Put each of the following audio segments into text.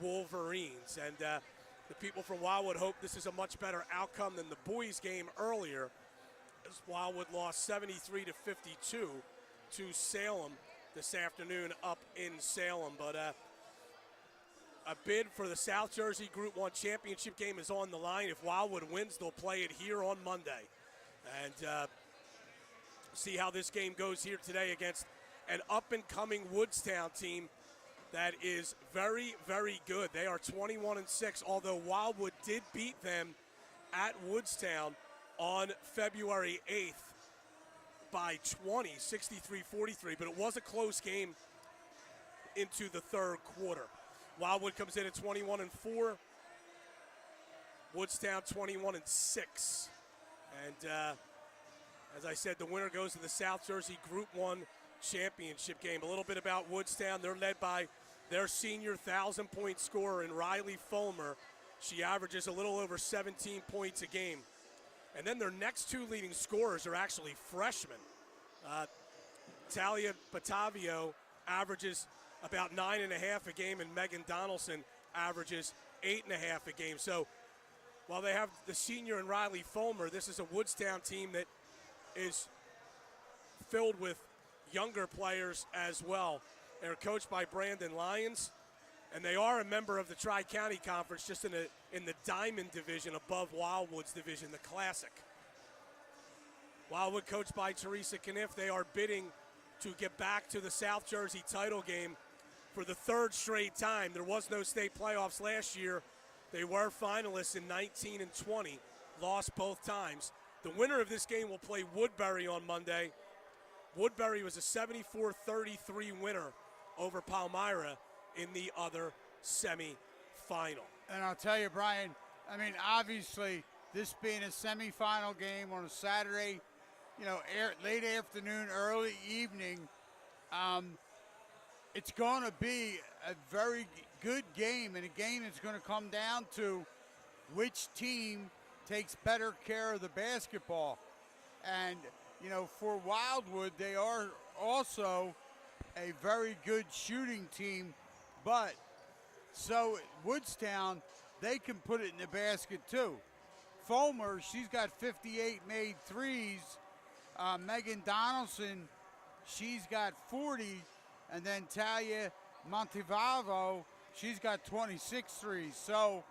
Wolverines. And the people from Wildwood hope this is a much better outcome than the boys' game earlier, as Wildwood lost 73-52 to Salem this afternoon up in Salem. But a bid for the South Jersey Group 1 championship game is on the line. If Wildwood wins, they'll play it here on Monday. And see how this game goes here today against an up-and-coming Woodstown team that is very, very good. They are 21-6, although Wildwood did beat them at Woodstown on February 8th by 20, 63-43, but it was a close game into the third quarter. Wildwood comes in at 21-4, Woodstown 21-6. And as I said, the winner goes to the South Jersey Group 1 championship game. A little bit about Woodstown. They're led by their senior 1,000-point scorer in Riley Fulmer. She averages a little over 17 points a game. And then their next two leading scorers are actually freshmen. Talia Batavio averages about 9.5 a game, and Megan Donaldson averages 8.5 a game. So while they have the senior and Riley Fulmer, this is a Woodstown team that is filled with younger players as well. They're coached by Brandon Lyons, and they are a member of the Tri-County Conference, just in the Diamond Division above Wildwood's division, the Classic. Wildwood, coached by Teresa Cunniff, they are bidding to get back to the South Jersey title game for the third straight time. There was no state playoffs last year. They were finalists in 19 and 20, lost both times. The winner of this game will play Woodbury on Monday. Woodbury was a 74-33 winner over Palmyra in the other semifinal. And I'll tell you, Brian, I mean, obviously, this being a semifinal game on a Saturday, late afternoon, early evening, it's going to be a very good game, and a game that's going to come down to which team takes better care of the basketball. And, for Wildwood, they are also a very good shooting team, but so Woodstown, they can put it in the basket too. Fulmer, she's got 58 made threes. Megan Donaldson, she's got 40. And then Talia Montevalvo, she's got 26 threes. So,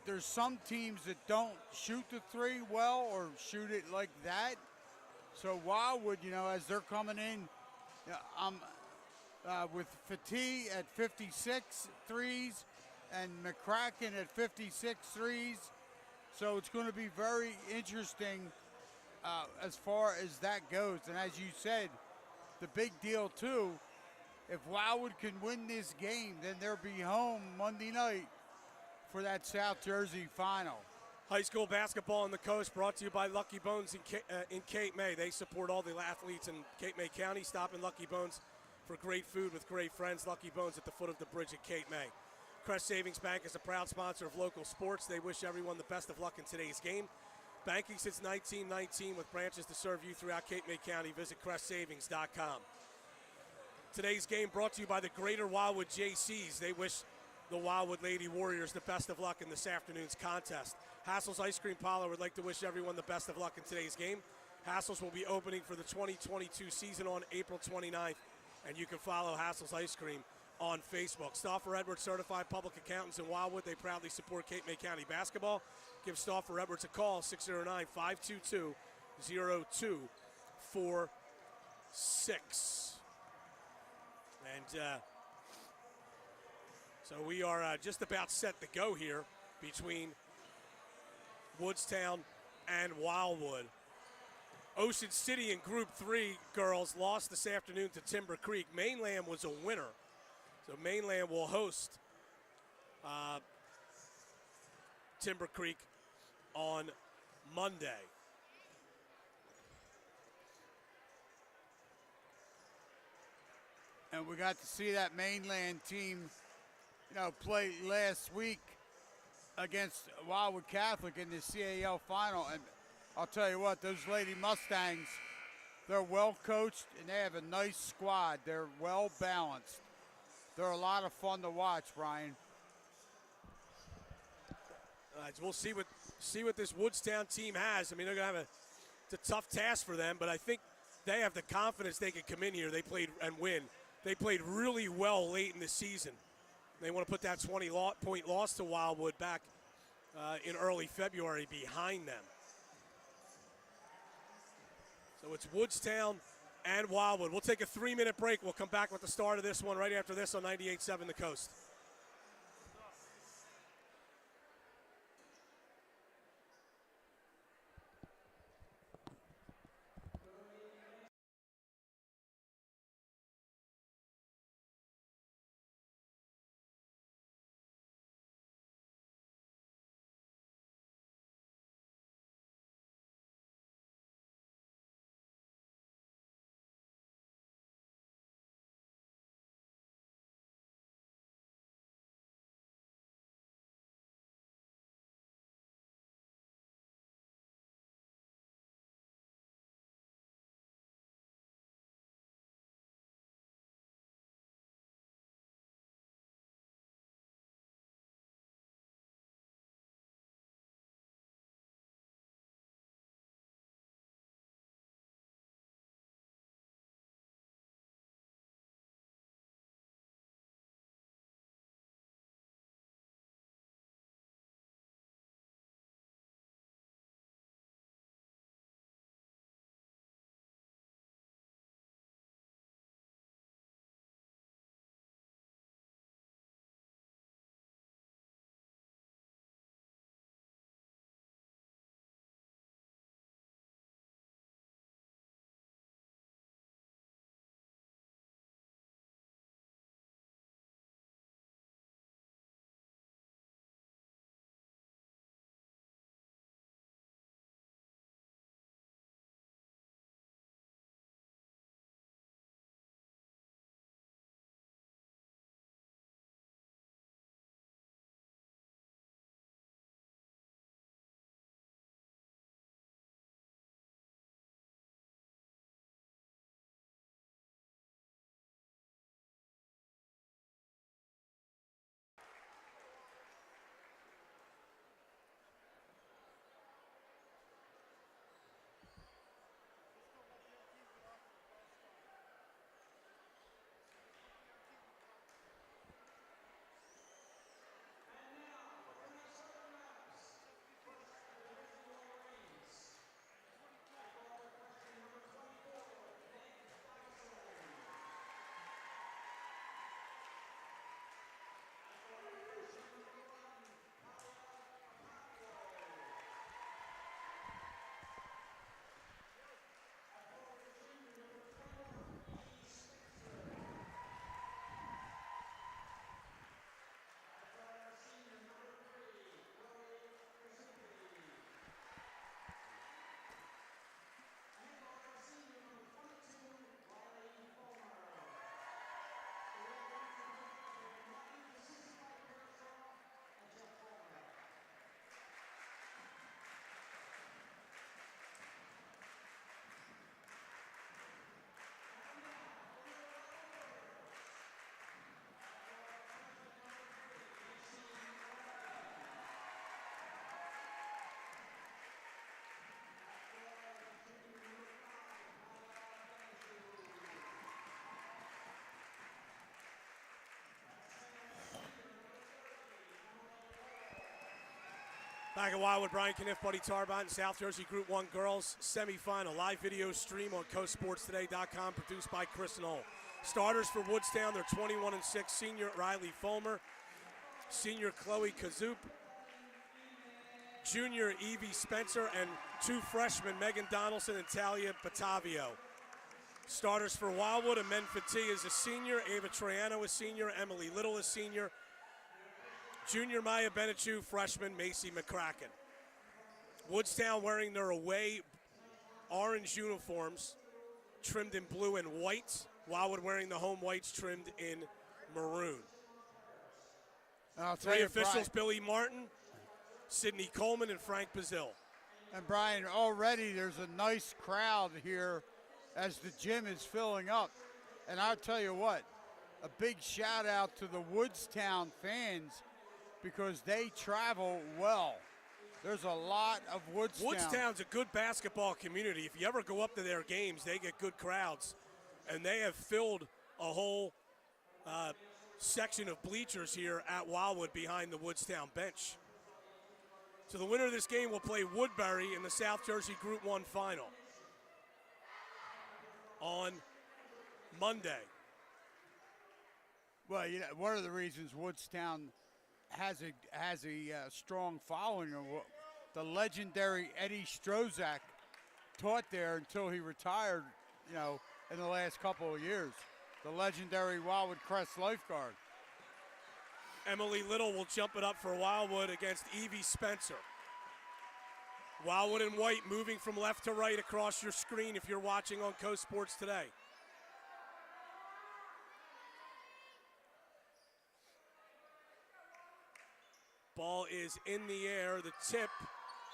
there's some teams that don't shoot the three well or shoot it like that. So Wildwood, as they're coming in, with Fatih at 56 threes and McCracken at 56 threes. So it's going to be very interesting as far as that goes. And as you said, the big deal, too, if Wildwood can win this game, then they'll be home Monday night for that South Jersey final. High school basketball on the coast brought to you by Lucky Bones in Cape May. They support all the athletes in Cape May County. Stop in Lucky Bones for great food with great friends. Lucky Bones at the foot of the bridge at Cape May. Crest Savings Bank is a proud sponsor of local sports. They wish everyone the best of luck in today's game. Banking since 1919 with branches to serve you throughout Cape May County. Visit CrestSavings.com. Today's game brought to you by the Greater Wildwood JCs. They wish the Wildwood Lady Warriors the best of luck in this afternoon's contest. Hassel's Ice Cream Parlor would like to wish everyone the best of luck in today's game. Hassel's will be opening for the 2022 season on April 29th, and you can follow Hassel's Ice Cream on Facebook. Stauffer Edwards, certified public accountants in Wildwood. They proudly support Cape May County basketball. Give Stauffer Edwards a call, 609-522-0246. And so we are just about set to go here between Woodstown and Wildwood. Ocean City in Group 3, girls, lost this afternoon to Timber Creek. Mainland was a winner. So Mainland will host Timber Creek on Monday. And we got to see that Mainland team, play last week against Wildwood Catholic in the CAL final. And I'll tell you what, those Lady Mustangs, they're well coached and they have a nice squad. They're well balanced. They're a lot of fun to watch, Brian. We'll see what this Woodstown team has. I mean, they're going to have it's a tough task for them, but I think they have the confidence they can come in here. They played and win. They played really well late in the season. They want to put that 20-point loss to Wildwood back in early February behind them. So it's Woodstown and Wildwood. We'll take a 3-minute break. We'll come back with the start of this one right after this on 98.7 The Coast. Back at Wildwood, Brian Cunniff, Buddy Tarbotton, South Jersey Group 1 Girls Semifinal. Live video stream on CoastSportsToday.com, produced by Chris Knoll. Starters for Woodstown, they're 21-6. Senior Riley Fulmer, senior Chloe Kazoop, junior Evie Spencer, and 2 freshmen, Megan Donaldson and Talia Batavio. Starters for Wildwood, Amen Fatih is a senior, Ava Troiano is senior, Emily Little is senior, junior Maya Benechu, freshman Macy McCracken. Woodstown wearing their away orange uniforms, trimmed in blue and white. Wildwood wearing the home whites, trimmed in maroon. I'll tell 3 you, officials, Brian, Billy Martin, Sidney Coleman, and Frank Bazil. and Brian, already there's a nice crowd here as the gym is filling up. And I'll tell you what, a big shout out to the Woodstown fans because they travel well. There's a lot of Woodstown. Woodstown's a good basketball community. If you ever go up to their games, they get good crowds. And they have filled a whole section of bleachers here at Wildwood behind the Woodstown bench. So the winner of this game will play Woodbury in the South Jersey Group 1 final on Monday. Well, you know, one of the reasons Woodstown has a strong following, the legendary Eddie Strozak taught there until he retired, you know, in the last couple of years. The legendary Wildwood Crest lifeguard. Emily Little will jump it up for Wildwood against Evie Spencer. Wildwood in white moving from left to right across your screen if you're watching on Coast Sports Today. Ball is in the air. The tip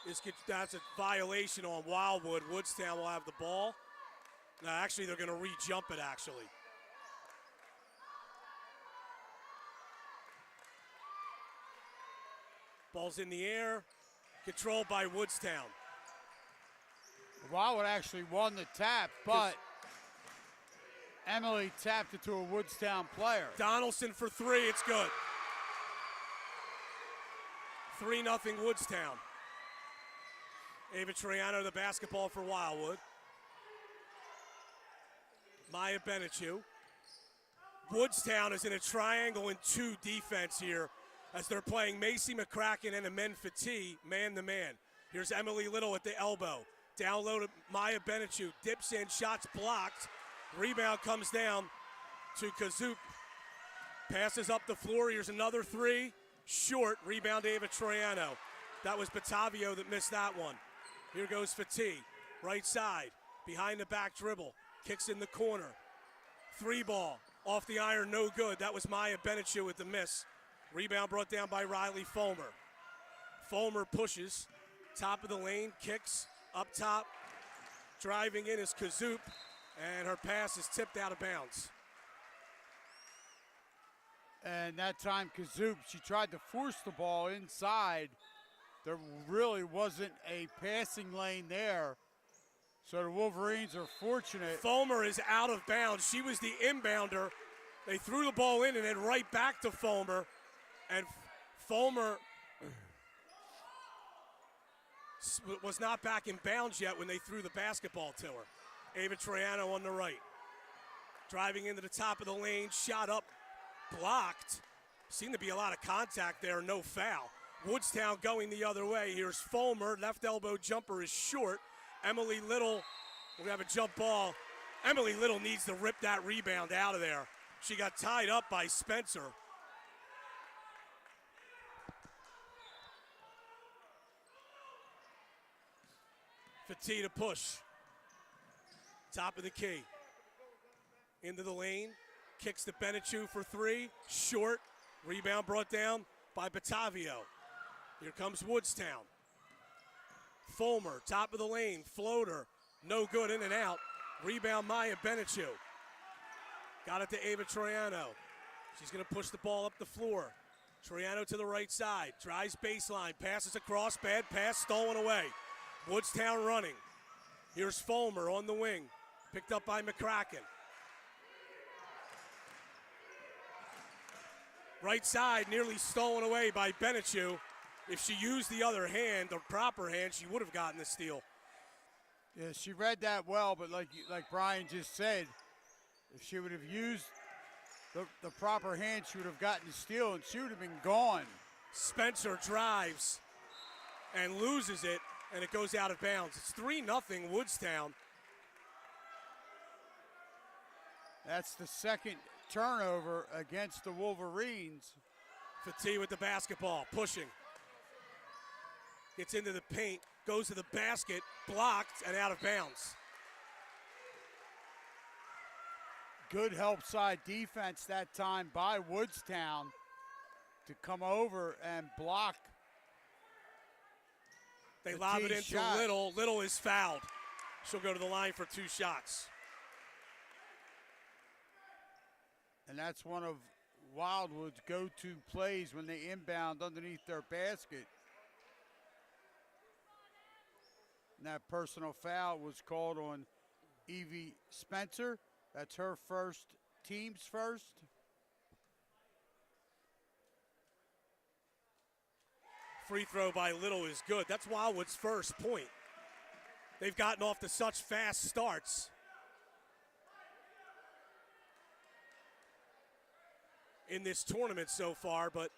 is, that's a violation on Wildwood. Woodstown will have the ball. No, actually, they're going to re-jump it, actually. Ball's in the air, controlled by Woodstown. Wildwood actually won the tap, but Emily tapped it to a Woodstown player. Donaldson for three, it's good. 3-0 Woodstown. Ava Triano, the basketball for Wildwood. Maya Benechu. Woodstown is in a triangle and 2 defense here as they're playing Macy McCracken and Amen Fatih man-to-man. Here's Emily Little at the elbow. Down low to Maya Benechu. Dips in, shots blocked. Rebound comes down to Kazoop. Passes up the floor. Here's another 3. Short. Rebound Ava Troiano. That was Batavio that missed that one. Here goes Fatih. Right side. Behind the back dribble. Kicks in the corner. 3 ball. Off the iron, no good. That was Maya Benechu with the miss. Rebound brought down by Riley Fulmer. Fulmer pushes. Top of the lane. Kicks. Up top. Driving in is Kazoop. And her pass is tipped out of bounds. And that time, Kazoop, she tried to force the ball inside. There really wasn't a passing lane there. So the Wolverines are fortunate. Fulmer is out of bounds. She was the inbounder. They threw the ball in and then right back to Fulmer. And Fulmer was not back in bounds yet when they threw the basketball to her. Ava Troiano on the right. Driving into the top of the lane, shot up, blocked. Seemed to be a lot of contact there, no foul. Woodstown going the other way. Here's Fulmer, left elbow jumper is short. Emily Little will have a jump ball. Emily Little needs to rip that rebound out of there. She got tied up by Spencer. Fatih to push. Top of the key. Into the lane. Kicks to Benechu for 3. Short. Rebound brought down by Batavio. Here comes Woodstown. Fulmer, top of the lane. Floater. No good, in and out. Rebound Maya Benechu. Got it to Ava Troiano. She's going to push the ball up the floor. Troiano to the right side. Drives baseline. Passes across. Bad pass. Stolen away. Woodstown running. Here's Fulmer on the wing. Picked up by McCracken. Right side nearly stolen away by Benechu. If she used the other hand, the proper hand, she would have gotten the steal. Yeah, she read that well, but like Brian just said, if she would have used the proper hand, she would have gotten the steal and she would have been gone. Spencer drives and loses it, and it goes out of bounds. It's 3-0 Woodstown. That's the second turnover against the Wolverines. Fatih with the basketball, pushing. Gets into the paint, goes to the basket, blocked, and out of bounds. Good help side defense that time by Woodstown to come over and block. They lob it into Little. Little is fouled. She'll go to the line for 2 shots. And that's one of Wildwood's go-to plays when they inbound underneath their basket. And that personal foul was called on Evie Spencer. That's her first, team's first. Free throw by Little is good. That's Wildwood's first point. They've gotten off to such fast starts. In this tournament so far, but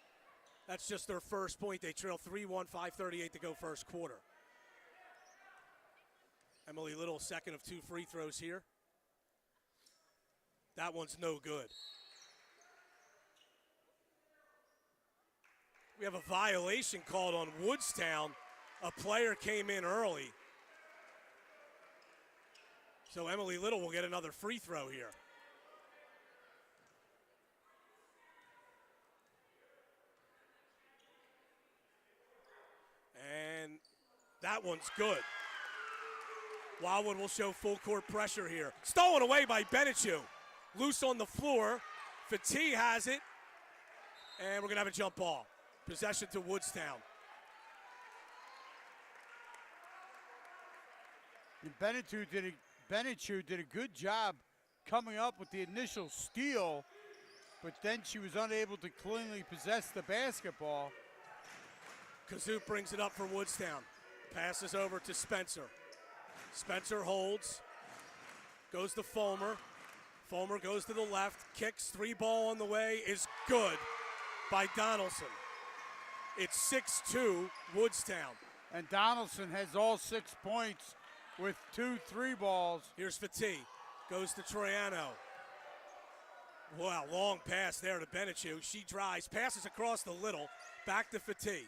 that's just their first point. They trail 3-1, 5:38 to go first quarter. Emily Little, second of 2 free throws here. That one's no good. We have a violation called on Woodstown. A player came in early. So Emily Little will get another free throw here. And that one's good. Wildwood will show full court pressure here. Stolen away by Benechu. Loose on the floor. Fatih has it. And we're going to have a jump ball. Possession to Woodstown. And Benechu did a good job coming up with the initial steal, but then she was unable to cleanly possess the basketball. Kazook brings it up for Woodstown. Passes over to Spencer. Spencer holds. Goes to Fulmer. Fulmer goes to the left. Kicks. 3-ball on the way is good by Donaldson. It's 6-2 Woodstown. And Donaldson has all 6 points with 2 3-balls. Here's Fatih. Goes to Troiano. Wow, long pass there to Benechu. She drives. Passes across the Little. Back to Fatih.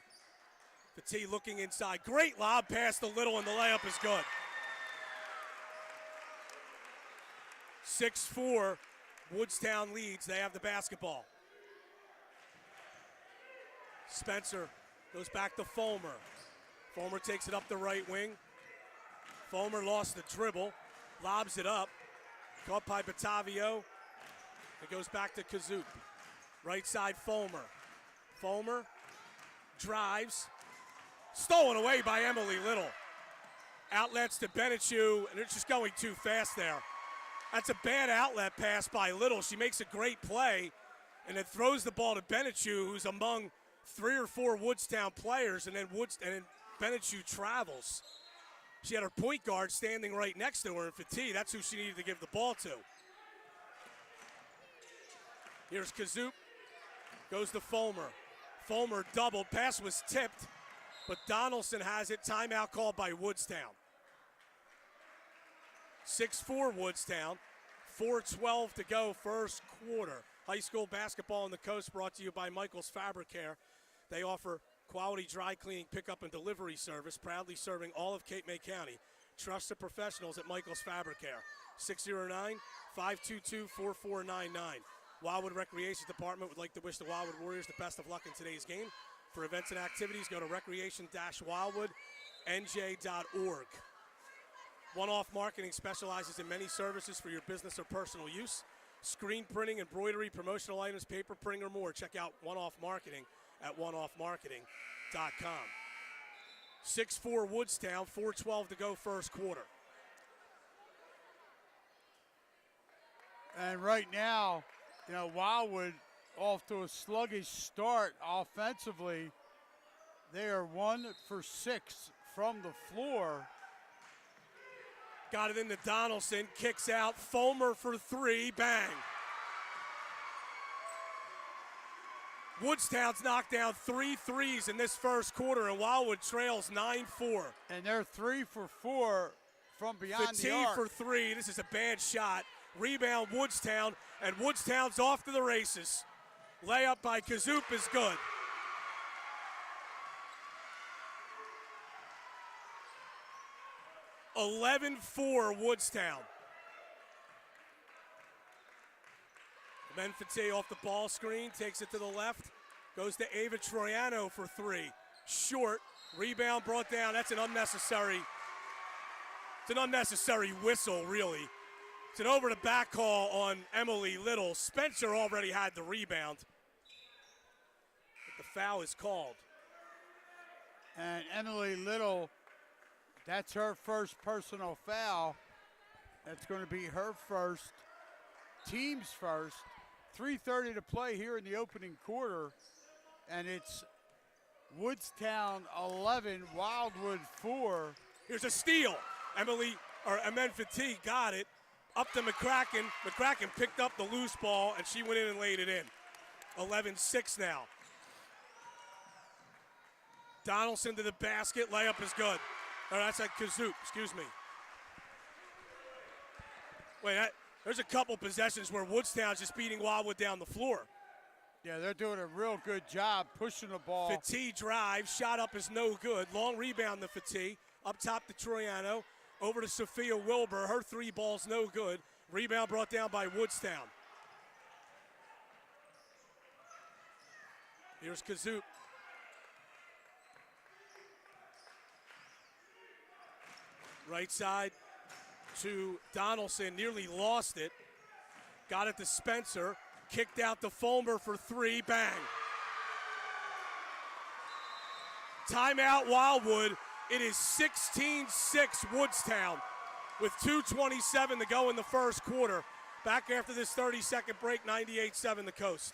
Fatih looking inside. Great lob pass to Little, and the layup is good. 6-4, Woodstown leads. They have the basketball. Spencer goes back to Fulmer. Fulmer takes it up the right wing. Fulmer lost the dribble. Lobs it up. Caught by Batavio. It goes back to Kazook. Right side, Fulmer. Fulmer drives. Stolen away by Emily Little. Outlets to Benechu, and they're just going too fast there. That's a bad outlet pass by Little. She makes a great play and then throws the ball to Benechu, who's among 3 or 4 Woodstown players, and then Benechu travels. She had her point guard standing right next to her in Fatih. That's who she needed to give the ball to. Here's Kazook. Goes to Fulmer. Fulmer doubled. Pass was tipped, but Donaldson has it. Timeout called by Woodstown. 6-4 Woodstown. 4:12 to go first quarter. High school basketball on the coast brought to you by Michael's Fabric Care. They offer quality dry cleaning, pickup, and delivery service, proudly serving all of Cape May County. Trusted professionals at Michael's Fabric Care. 609-522-4499. Wildwood Recreation Department would like to wish the Wildwood Warriors the best of luck in today's game. For events and activities, go to recreation-wildwoodnj.org. One-Off Marketing specializes in many services for your business or personal use. Screen printing, embroidery, promotional items, paper printing, or more. Check out One-Off Marketing at oneoffmarketing.com. 6-4 Woodstown, 4:12 to go first quarter. And right now, Wildwood off to a sluggish start offensively. They are 1 for 6 from the floor. Got it into Donaldson, kicks out. Fulmer for 3, bang. Woodstown's knocked down 3 threes in this first quarter, and Wildwood trails 9-4. And they're 3 for 4 from beyond the arc. for 3. This is a bad shot. Rebound Woodstown, and Woodstown's off to the races. Layup by Kazoop is good. (11-4) Woodstown. Ben Fatih off the ball screen, takes it to the left, goes to Ava Troiano for 3. Short, rebound brought down. That's an unnecessary whistle, really. It's an over-the-back call on Emily Little. Spencer already had the rebound. foul is called. And Emily Little, that's her first personal foul. That's going to be her first, team's first. 3:30 to play here in the opening quarter, and it's Woodstown 11, Wildwood 4. Here's a steal. Amen Fatigue got it. Up to McCracken. McCracken picked up the loose ball, and she went in and laid it in. 11-6 now. Donaldson to the basket. Layup is good. Or that's at Kazook, excuse me. Wait, there's a couple possessions where Woodstown's just beating Wildwood down the floor. Yeah, they're doing a real good job pushing the ball. Fatigue drives, shot up is no good. Long rebound to Fatigue. Up top to Troiano. Over to Sophia Wilbur. Her three ball's no good. Rebound brought down by Woodstown. Here's Kazook. Right side to Donaldson. Nearly lost it. Got it to Spencer. Kicked out to Fulmer for three. Bang. Timeout Wildwood. It is 16-6 Woodstown with 2:27 to go in the first quarter. Back after this 30-second break, 98-7 the Coast.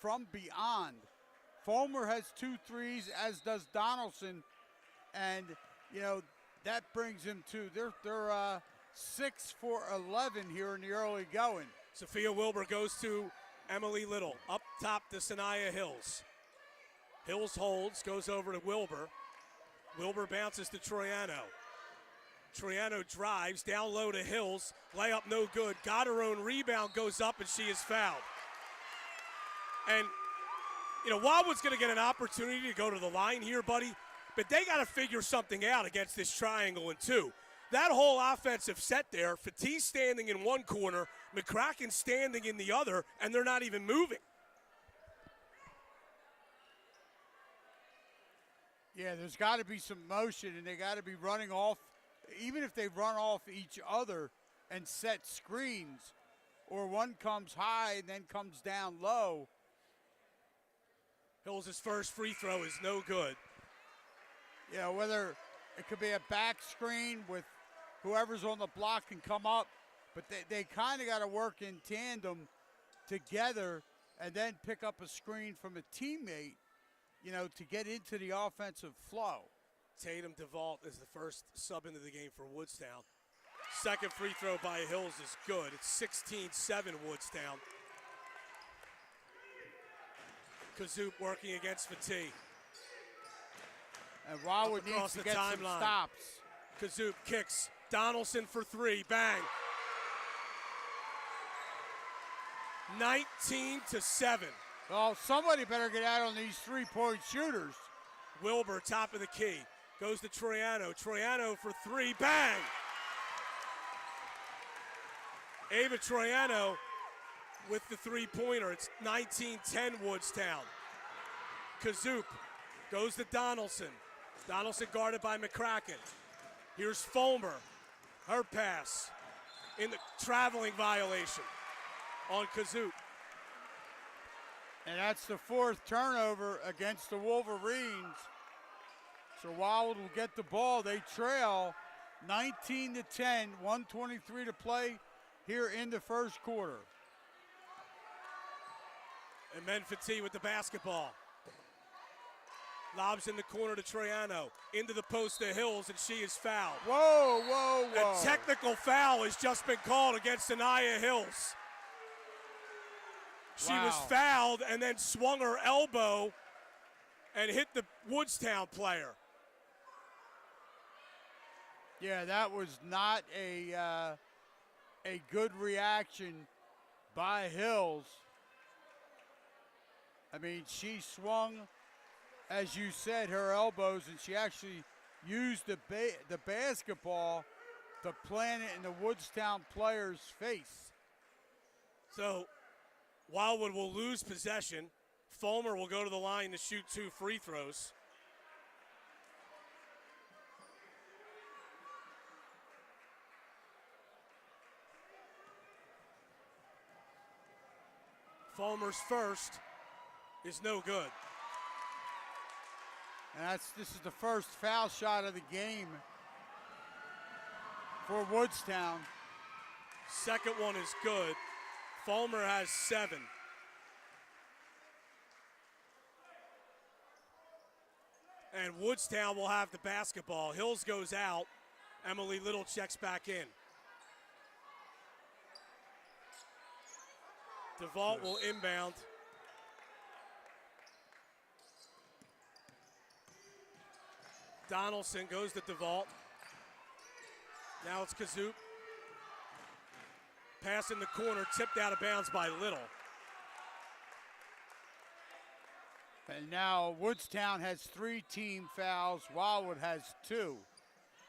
From beyond. Fulmer has 2 threes, as does Donaldson, and that brings him to they're 6 for 11 here in the early going. Sophia Wilbur goes to Emily Little. Up top to Sanaya Hills. Hills holds, goes over to Wilbur. Wilbur bounces to Troiano. Troiano drives down low to Hills. Layup no good. Got her own rebound, goes up, and she is fouled. And, Wildwood's going to get an opportunity to go to the line here, buddy, but they got to figure something out against this triangle in 2. That whole offensive set there, Fatigue standing in one corner, McCracken standing in the other, and they're not even moving. Yeah, there's got to be some motion, and they got to be running off, even if they run off each other and set screens, or one comes high and then comes down low. Hills' first free throw is no good. Whether it could be a back screen with whoever's on the block can come up, but they kind of got to work in tandem together and then pick up a screen from a teammate, to get into the offensive flow. Tatum DeVault is the first sub into the game for Woodstown. Second free throw by Hills is good. It's 16-7 Woodstown. Kazook working against Fatigue. And Wildwood needs to get some stops. Kazook kicks. Donaldson for three. Bang. 19-7. Well, somebody better get out on these three-point shooters. Wilbur, top of the key. Goes to Troiano. Troiano for three. Bang. Ava Troiano with the three-pointer. It's 19-10 Woodstown. Kazook goes to Donaldson. Donaldson guarded by McCracken. Here's Fulmer. Her pass in the traveling violation on Kazook. And that's the fourth turnover against the Wolverines. So Wildwood will get the ball. They trail 19-10, 1:23 to play here in the first quarter. And Menfati with the basketball. Lobs in the corner to Troiano. Into the post to Hills, and she is fouled. Whoa, whoa, whoa. A technical foul has just been called against Anaya Hills. She was fouled and then swung her elbow and hit the Woodstown player. Yeah, that was not a good reaction by Hills. I mean, she swung, as you said, her elbows, and she actually used the basketball to plant it in the Woodstown player's face. So Wildwood will lose possession. Fulmer will go to the line to shoot 2 free throws. Fulmer's first is no good. And this is the first foul shot of the game for Woodstown. Second one is good. Fulmer has 7. And Woodstown will have the basketball. Hills goes out. Emily Little checks back in. DeVault will inbound. Donaldson goes to DeVault. Now it's Kazoop. Pass in the corner, tipped out of bounds by Little. And now Woodstown has 3 team fouls. Wildwood has 2.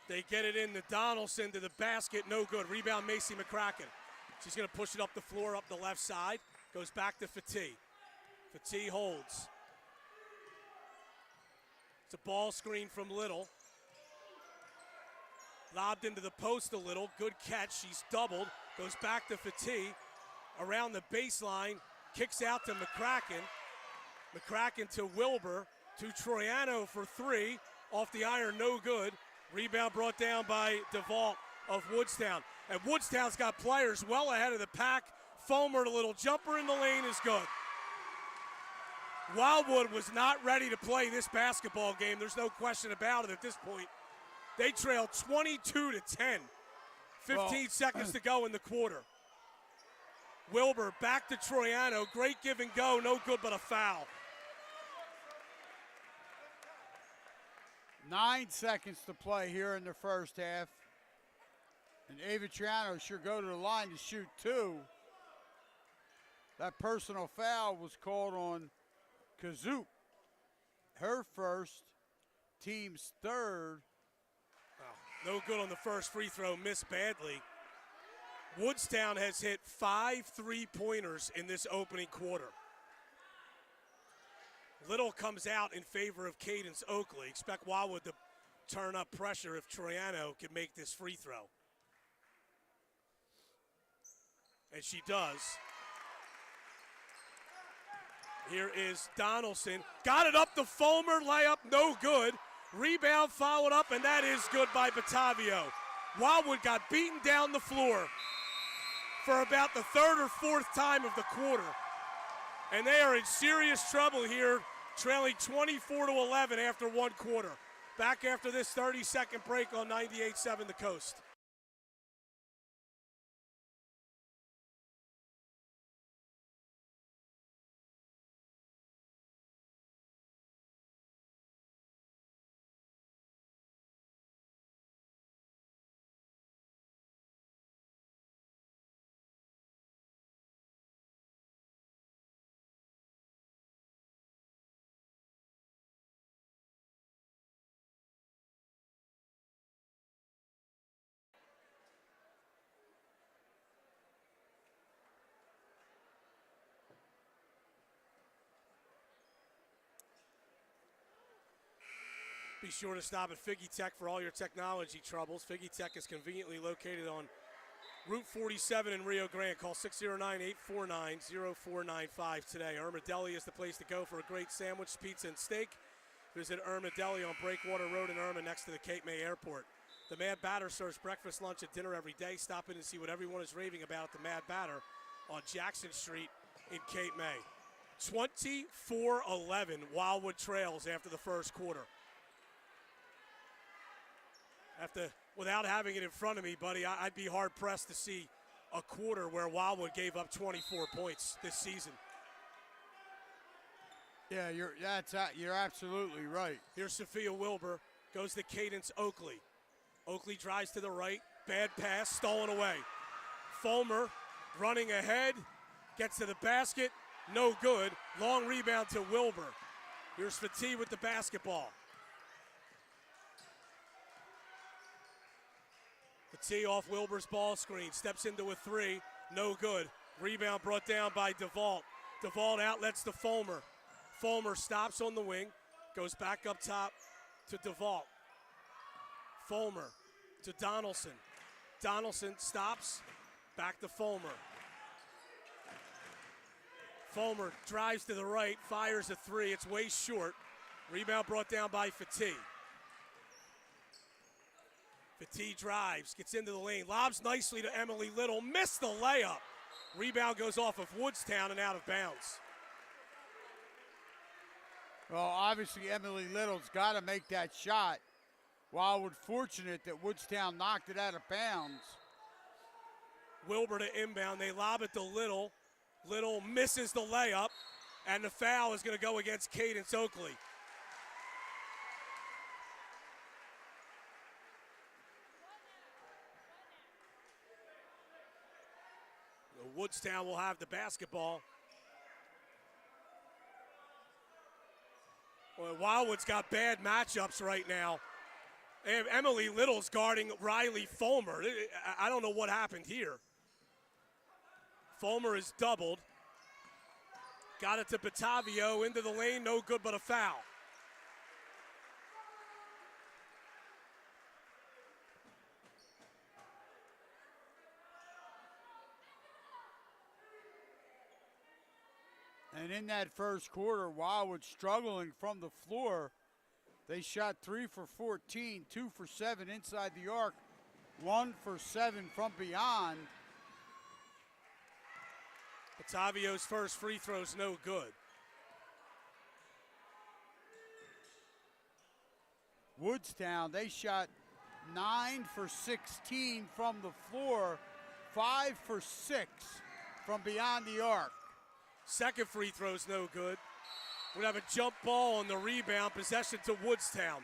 They get it in to Donaldson to the basket, no good. Rebound Macy McCracken. She's going to push it up the floor, up the left side. Goes back to Fatih. Fatih holds. It's a ball screen from Little. Lobbed into the post a little. Good catch. She's doubled. Goes back to Fatih. Around the baseline. Kicks out to McCracken. McCracken to Wilbur. To Troiano for 3. Off the iron, no good. Rebound brought down by DeVault of Woodstown. And Woodstown's got players well ahead of the pack. Fulmer, the little jumper in the lane is good. Wildwood was not ready to play this basketball game. There's no question about it at this point. They trailed 22-10. 15 seconds to go in the quarter. Wilbur back to Troiano. Great give and go. No good but a foul. 9 seconds to play here in the first half. And Ava Triano should go to the line to shoot 2. That personal foul was called on Kazoop. Her first, team's third. No good on the first free throw, missed badly. Woodstown has hit 5 3-pointers in this opening quarter. Little comes out in favor of Cadence Oakley. Expect Wildwood to turn up pressure if Troiano can make this free throw. And she does. Here is Donaldson. Got it up to Fulmer, layup, no good. Rebound followed up, and that is good by Batavio. Wildwood got beaten down the floor for about the 3rd or 4th time of the quarter. And they are in serious trouble here, trailing 24-11 after 1 quarter. Back after this 30-second break on 98.7 The Coast. Be sure to stop at Figgy Tech for all your technology troubles. Figgy Tech is conveniently located on Route 47 in Rio Grande. Call 609-849-0495 today. Irma Deli is the place to go for a great sandwich, pizza, and steak. Visit Irma Deli on Breakwater Road in Irma next to the Cape May Airport. The Mad Batter serves breakfast, lunch, and dinner every day. Stop in and see what everyone is raving about at the Mad Batter on Jackson Street in Cape May. 24-11 Wildwood trails after the first quarter. Without having it in front of me, buddy, I'd be hard-pressed to see a quarter where Wildwood gave up 24 points this season. Yeah, you're absolutely right. Here's Sophia Wilbur, goes to Cadence Oakley. Oakley drives to the right, bad pass, stolen away. Fulmer running ahead, gets to the basket, no good. Long rebound to Wilbur. Here's Fatih with the basketball. Fatih off Wilbur's ball screen, steps into a three, no good. Rebound brought down by DeVault. DeVault outlets to Fulmer. Fulmer stops on the wing, goes back up top to DeVault. Fulmer to Donaldson. Donaldson stops, back to Fulmer. Fulmer drives to the right, fires a three. It's way short. Rebound brought down by Fatih. Fatih drives, gets into the lane, lobs nicely to Emily Little, missed the layup. Rebound goes off of Woodstown and out of bounds. Well, obviously Emily Little's got to make that shot. Wildwood fortunate that Woodstown knocked it out of bounds. Wilbur to inbound, they lob it to Little. Little misses the layup, and the foul is going to go against Cadence Oakley. Woodstown will have the basketball. Well, Wildwood's got bad matchups right now. Emily Little's guarding Riley Fulmer. I don't know what happened here. Fulmer is doubled. Got it to Batavio, into the lane, no good but a foul. And in that first quarter, Wildwood struggling from the floor. They shot 3 for 14, 2 for 7 inside the arc, 1 for 7 from beyond. Batavio's first free throw's no good. Woodstown, they shot 9 for 16 from the floor, 5 for 6 from beyond the arc. Second free throw's no good. We'd have a jump ball on the rebound, possession to Woodstown.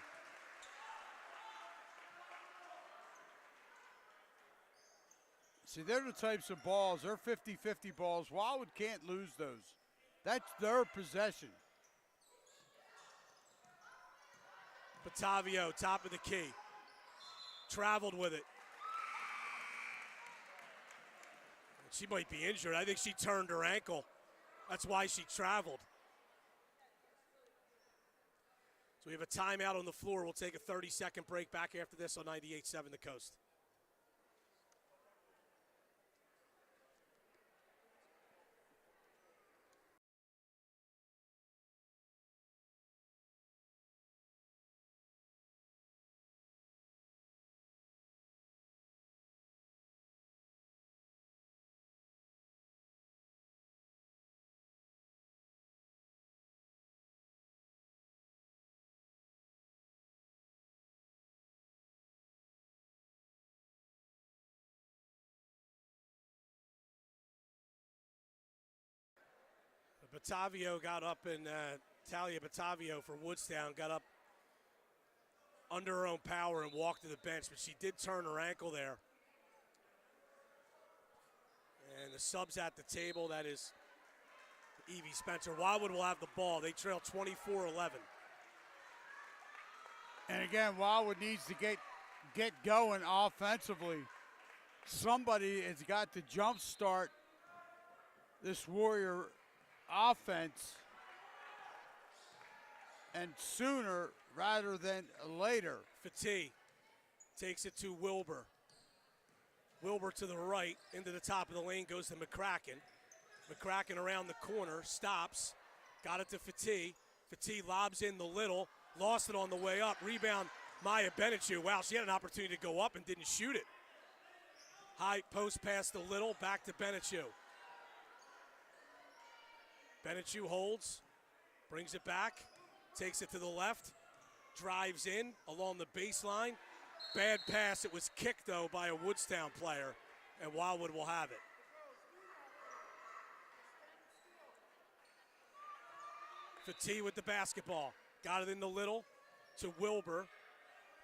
See, they're the types of balls, they're 50-50 balls. Wildwood can't lose those. That's their possession. Batavio, top of the key. Traveled with it. She might be injured. I think she turned her ankle. That's why she traveled. So we have a timeout on the floor. We'll take a 30-second break back after this on 98.7 The Coast. Batavio got up, and Talia Batavio for Woodstown got up under her own power and walked to the bench, but she did turn her ankle there. And the subs at the table, that is Evie Spencer. Wildwood will have the ball. They trail 24-11. And again, Wildwood needs to get going offensively. Somebody has got to jumpstart this Warrior offense, and sooner rather than later. Fatih takes it to Wilbur. Wilbur to the right, into the top of the lane goes to McCracken. McCracken around the corner, stops, got it to Fatih. Fatih lobs in the little, lost it on the way up. Rebound, Maya Benechu. Wow, she had an opportunity to go up and didn't shoot it. High post pass the little, back to Benechu. Benechu holds, brings it back, takes it to the left, drives in along the baseline. Bad pass. It was kicked, though, by a Woodstown player, and Wildwood will have it. Fatih with the basketball. Got it in the little to Wilbur.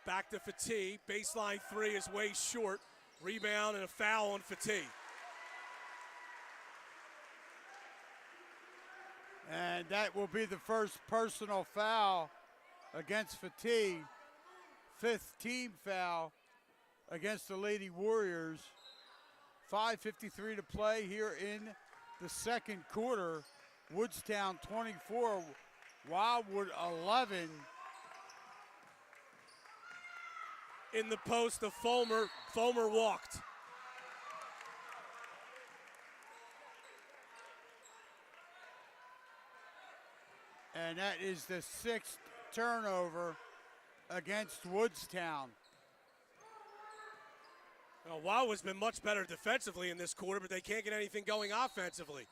Back to Fatih. Baseline three is way short. Rebound and a foul on Fatih. And that will be the first personal foul against Fatih. 5th team foul against the Lady Warriors. 5:53 to play here in the second quarter. Woodstown 24, Wildwood 11. In the post of Fulmer. Fulmer walked. And that is the 6th turnover against Woodstown. Well, Wildwood's been much better defensively in this quarter, but they can't get anything going offensively.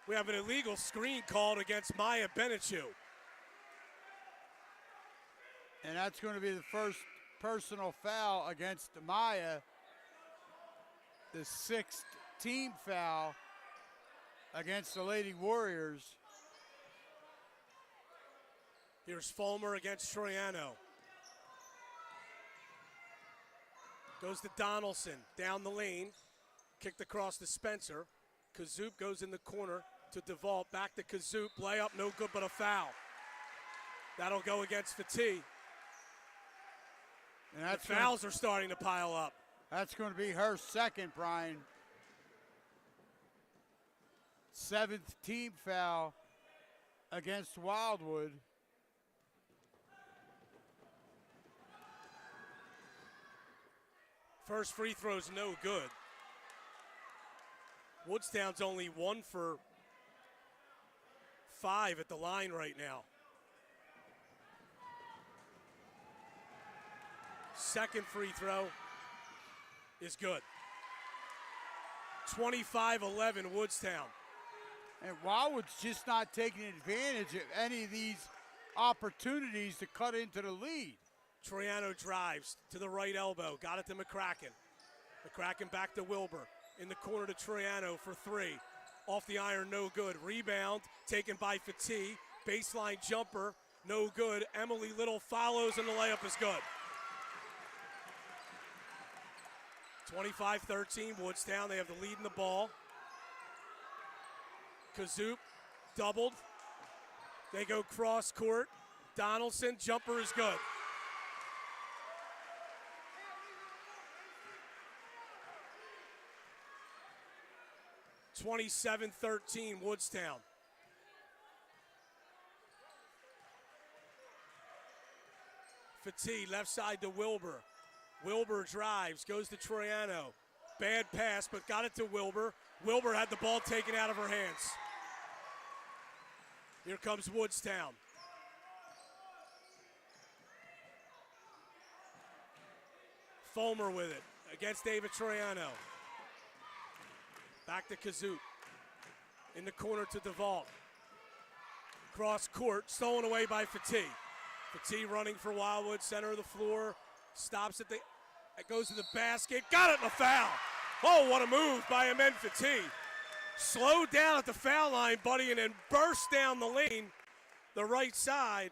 We have an illegal screen called against Maya Benechu. And that's going to be the first personal foul against Maya. The 6th team foul against the Lady Warriors. Here's Fulmer against Troiano. Goes to Donaldson, down the lane. Kicked across to Spencer. Kazoop goes in the corner to DeVault. Back to Kazoop. Layup, no good, but a foul. That'll go against Fatih. And that's the fouls are starting to pile up. That's going to be her second, Brian. 7th team foul against Wildwood. First free throw's no good. Woodstown's only 1 for 5 at the line right now. Second free throw is good. 25-11 Woodstown. And Wildwood's just not taking advantage of any of these opportunities to cut into the lead. Troiano drives to the right elbow. Got it to McCracken. McCracken back to Wilbur. In the corner to Troiano for 3. Off the iron, no good. Rebound taken by Fatih. Baseline jumper, no good. Emily Little follows and the layup is good. 25-13 Woodstown. They have the lead in the ball. Kazoop doubled. They go cross court. Donaldson, jumper is good. 27-13 Woodstown. Fatih left side to Wilbur. Wilbur drives, goes to Troiano. Bad pass, but got it to Wilbur. Wilbur had the ball taken out of her hands. Here comes Woodstown. Fulmer with it against David Troiano. Back to Kazoop. In the corner to DeVault. Cross court, stolen away by Fatih. Fatih running for Wildwood, center of the floor. Stops at the, it goes to the basket. Got it in the foul. Oh, what a move by Amen Fatih. Slowed down at the foul line, buddy, and then burst down the lane, the right side.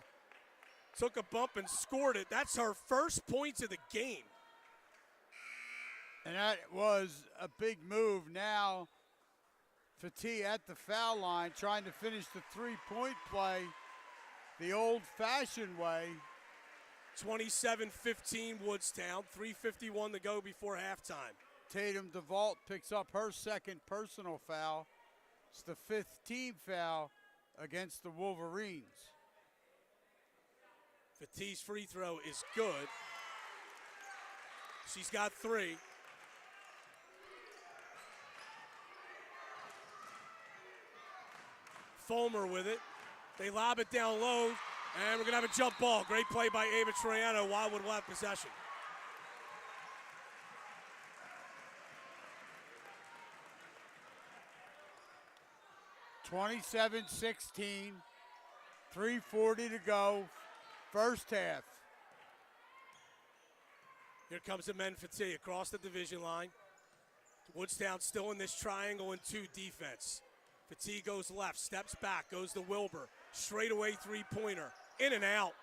Took a bump and scored it. That's her first points of the game. And that was a big move. Now, Fatih at the foul line, trying to finish the three-point play the old-fashioned way. 27-15 Woodstown, 3:51 to go before halftime. Tatum DeVault picks up her second personal foul. It's the 5th team foul against the Wolverines. Fatih's free throw is good. She's got 3. Fulmer with it. They lob it down low, and we're going to have a jump ball. Great play by Ava Troiano. Wildwood will have possession. (27-16), 3:40 to go, first half. Here comes the men fatigue across the division line. Woodstown still in this triangle and 2 defense. Fatigue goes left, steps back, goes to Wilbur. Straightaway three-pointer, in and out.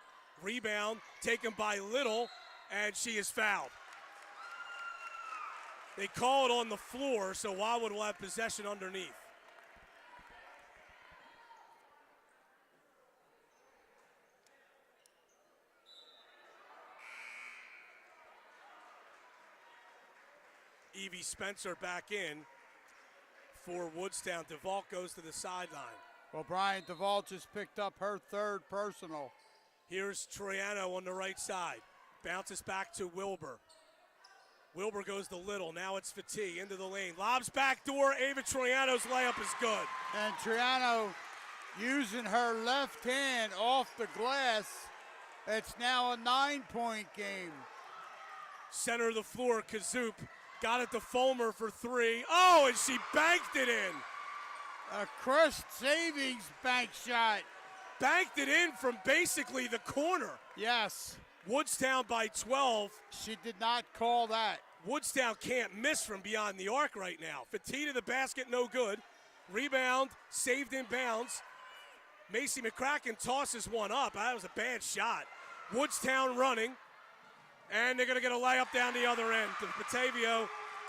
Rebound taken by Little, and she is fouled. They call it on the floor, so Wildwood will have possession underneath. Evie Spencer back in for Woodstown. DeVault goes to the sideline. Well, Brian, DeVault just picked up her 3rd personal. Here's Troiano on the right side. Bounces back to Wilbur. Wilbur goes to Little. Now it's Fatigue into the lane. Lobs back door. Ava Troiano's layup is good. And Troiano using her left hand off the glass. It's now a 9-point game. Center of the floor, Kazoop. Got it to Fulmer for 3. Oh, and she banked it in. A Crest Savings bank shot. Banked it in from basically the corner. Yes. Woodstown by 12. She did not call that. Woodstown can't miss from beyond the arc right now. Fatigue to the basket, no good. Rebound, saved in bounds. Macy McCracken tosses one up. That was a bad shot. Woodstown running. And they're going to get a layup down the other end to Batavio.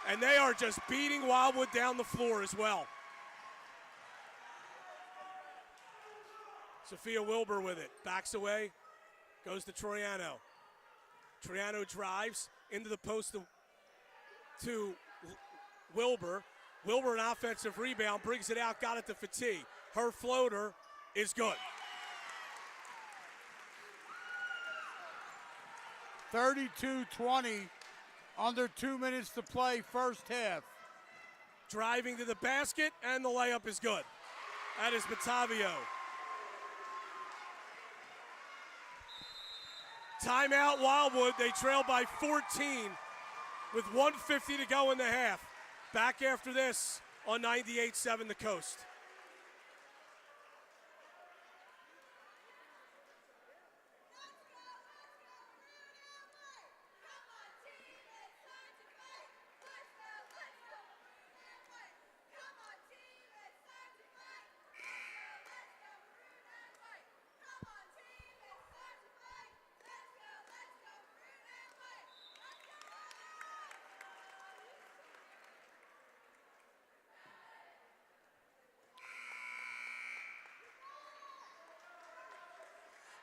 And they are just beating Wildwood down the floor as well. Sophia Wilbur with it. Backs away. Goes to Troiano. Troiano drives into the post to Wilbur. Wilbur, an offensive rebound, brings it out, got it to Fatigue. Her floater is good. 32-20, under 2 minutes to play, first half. Driving to the basket, and the layup is good. That is Batavio. Timeout Wildwood. They trail by 14 with 1:50 to go in the half. Back after this on 98.7 The Coast.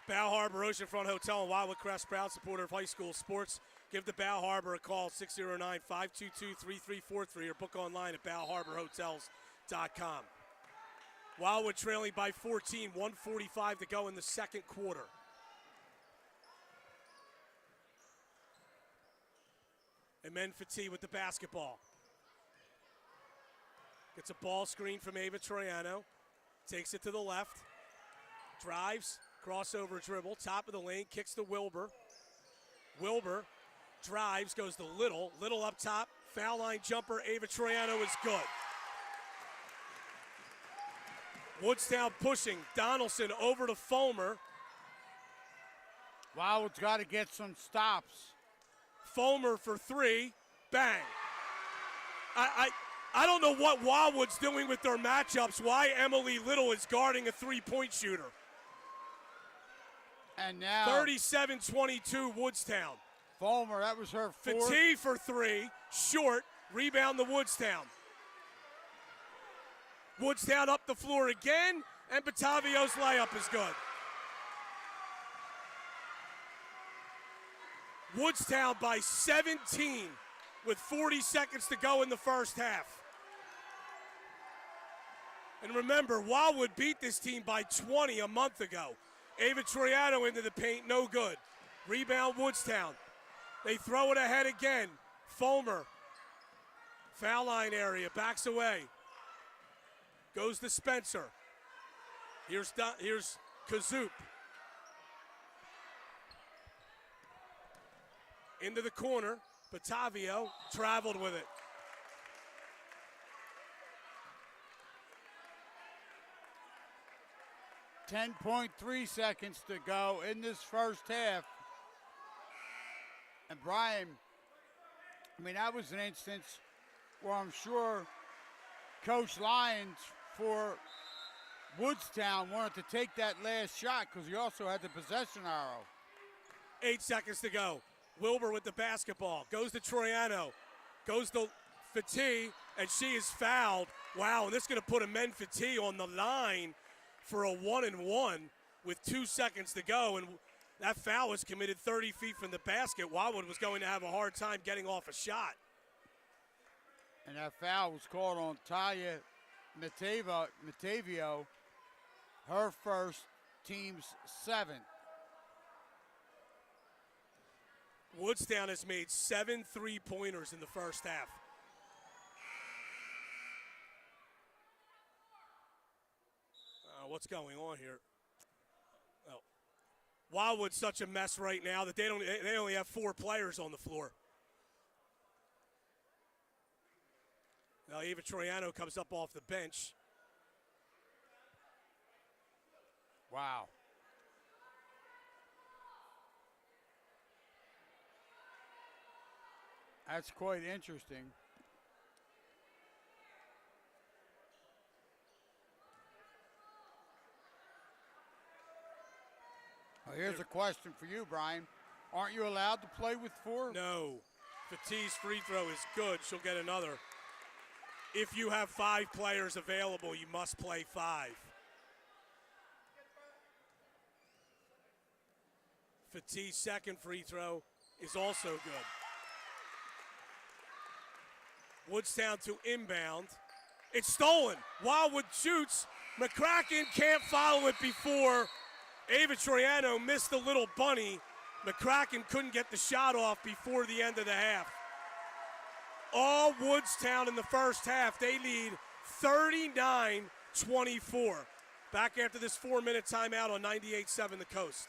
Bow Harbor Oceanfront Hotel and Wildwood Crest, proud supporter of high school sports. Give the Bow Harbor a call, 609-522-3343, or book online at bowharborhotels.com. Wildwood trailing by 14, 1:45 to go in the second quarter. And men Fatigue with the basketball. Gets a ball screen from Ava Troiano. Takes it to the left. Drives. Crossover dribble, top of the lane, kicks to Wilbur. Wilbur drives, goes to Little. Little up top, foul line jumper, Ava Troiano is good. Woodstown pushing, Donaldson over to Fulmer. Wildwood's got to get some stops. Fulmer for 3, bang. I don't know what Wildwood's doing with their matchups, why Emily Little is guarding a three-point shooter. And now 37-22 Woodstown. Fulmer, that was her fourth. Fatigue for 3, short, rebound to Woodstown. Woodstown up the floor again, and Batavio's layup is good. Woodstown by 17 with 40 seconds to go in the first half. And remember, Wildwood beat this team by 20 a month ago. Ava Troiano into the paint, no good. Rebound Woodstown. They throw it ahead again. Fulmer, foul line area, backs away. Goes to Spencer. Here's Kazoop. Into the corner. Batavio traveled with it. .3 seconds to go in this first half. And Brian, I mean, that was an instance where I'm sure Coach Lyons for Woodstown wanted to take that last shot because he also had the possession arrow. 8 seconds to go. Wilbur with the basketball. Goes to Troiano. Goes to Fatih, and she is fouled. Wow, and this is going to put Amen Fatih on the line for a 1-and-1 with 2 seconds to go. And that foul was committed 30 feet from the basket. Wildwood was going to have a hard time getting off a shot. And that foul was called on Talia Matavio, her first, team's 7th. Woodstown has made 7 3-pointers in the first half. What's going on here? Oh. Wildwood's such a mess right now that they only have 4 players on the floor. Now Eva Troiano comes up off the bench. Wow. That's quite interesting. Well, here's a question for you, Brian. Aren't you allowed to play with 4? No. Fatih's free throw is good. She'll get another. If you have 5 players available, you must play 5. Fatih's second free throw is also good. Woodstown to inbound. It's stolen. Wildwood shoots. McCracken can't follow it before. Ava Troiano missed the little bunny. McCracken couldn't get the shot off before the end of the half. All Woodstown in the first half. They lead 39-24. Back after this 4-minute timeout on 98.7 The Coast.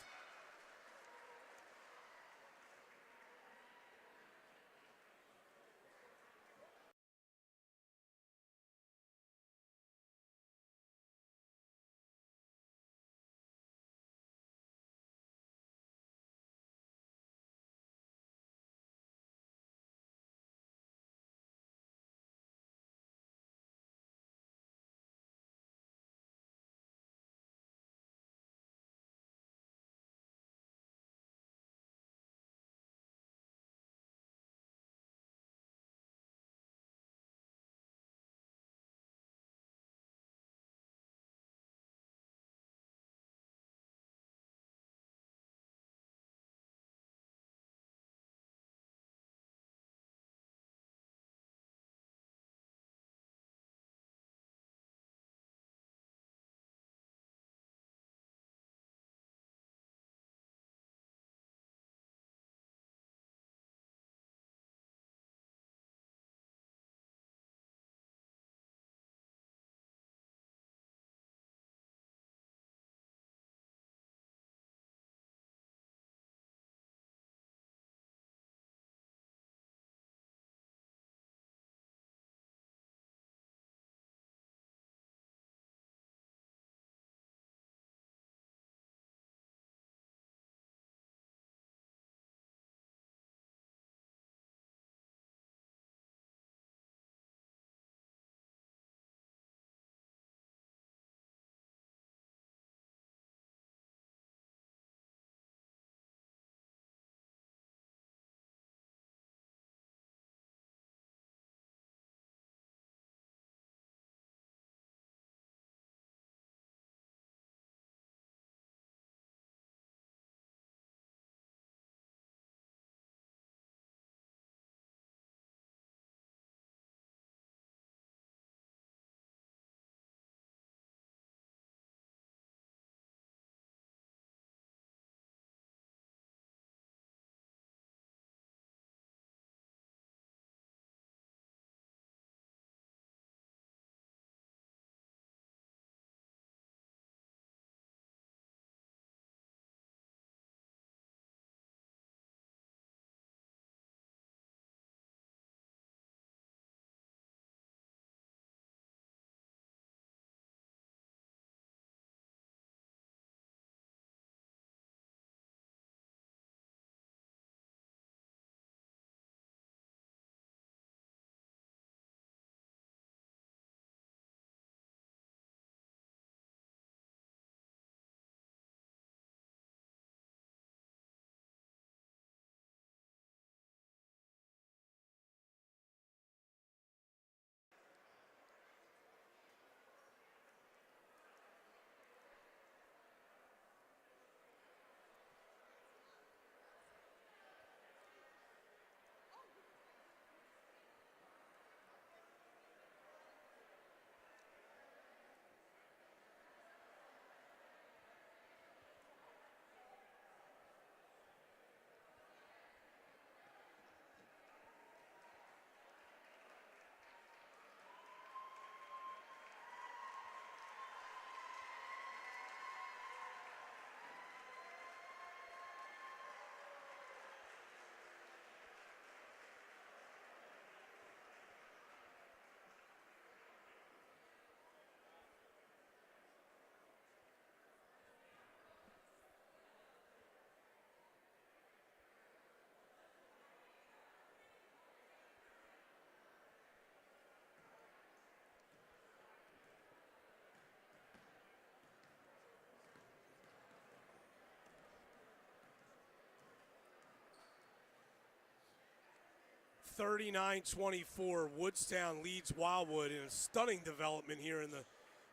39-24. Woodstown leads Wildwood in a stunning development here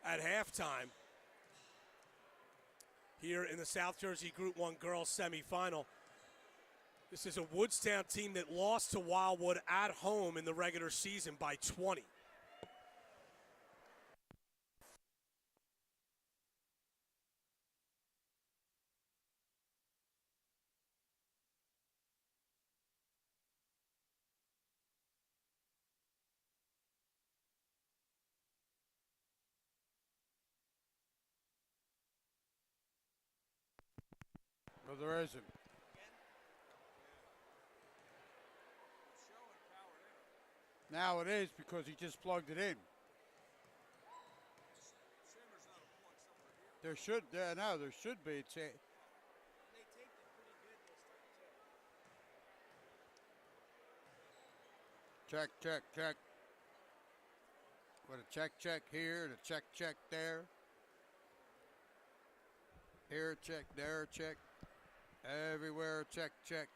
at halftime. Here in the South Jersey Group 1 girls semifinal. This is a Woodstown team that lost to Wildwood at home in the regular season by 20. No, there isn't. Now it is because he just plugged it in. There should be. It's a, check, check, check. With a check, check here, and a check, check there. Here, check, there, check. Everywhere, check, check.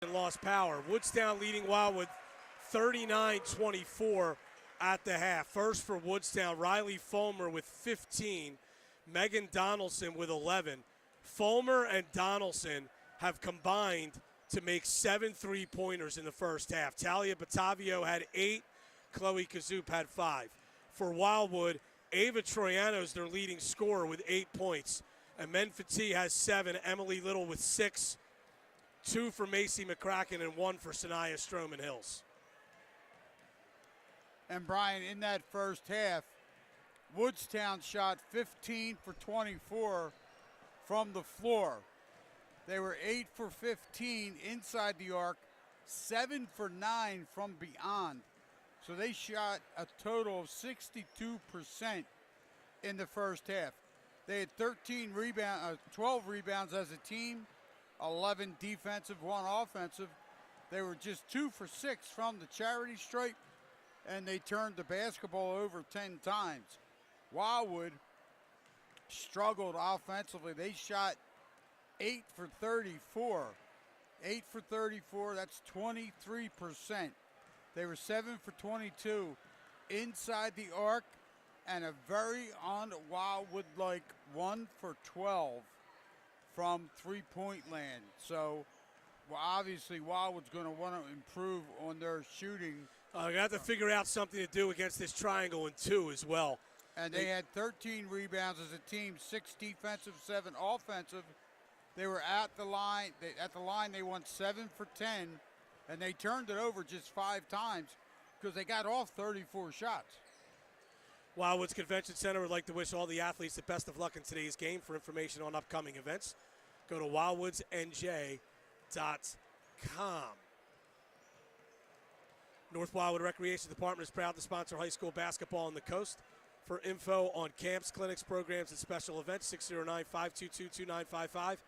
And lost power. Woodstown leading Wildwood 39-24 at the half. First for Woodstown, Riley Fulmer with 15, Megan Donaldson with 11. Fulmer and Donaldson have combined to make 7 3-pointers in the first half. Talia Batavio had 8, Chloe Kazoop had 5. For Wildwood, Ava Troiano is their leading scorer with 8 points. And Menfati has 7, Emily Little with 6, 2 for Macy McCracken and 1 for Sanaya Stroman Hills. And Brian, in that first half, Woodstown shot 15 for 24 from the floor. They were 8 for 15 inside the arc, 7 for 9 from beyond. So they shot a total of 62% in the first half. They had 12 rebounds as a team, 11 defensive, 1 offensive. They were just 2 for 6 from the charity stripe, and they turned the basketball over 10 times. Wildwood struggled offensively. They shot 8 for 34. 8 for 34, that's 23%. They were 7 for 22 inside the arc, and a very un-Wildwood-like 1 for 12 from three-point land. So, obviously, Wildwood's going to want to improve on their shooting. You have to figure out something to do against this triangle in 2 as well. And they had 13 rebounds as a team, 6 defensive, 7 offensive. They were at the line. They won 7 for 10, and they turned it over just 5 times because they got off 34 shots. Wildwood's Convention Center would like to wish all the athletes the best of luck in today's game. For information on upcoming events, go to wildwoodsnj.com. North Wildwood Recreation Department is proud to sponsor high school basketball on the coast. For info on camps, clinics, programs, and special events, 609-522-2955,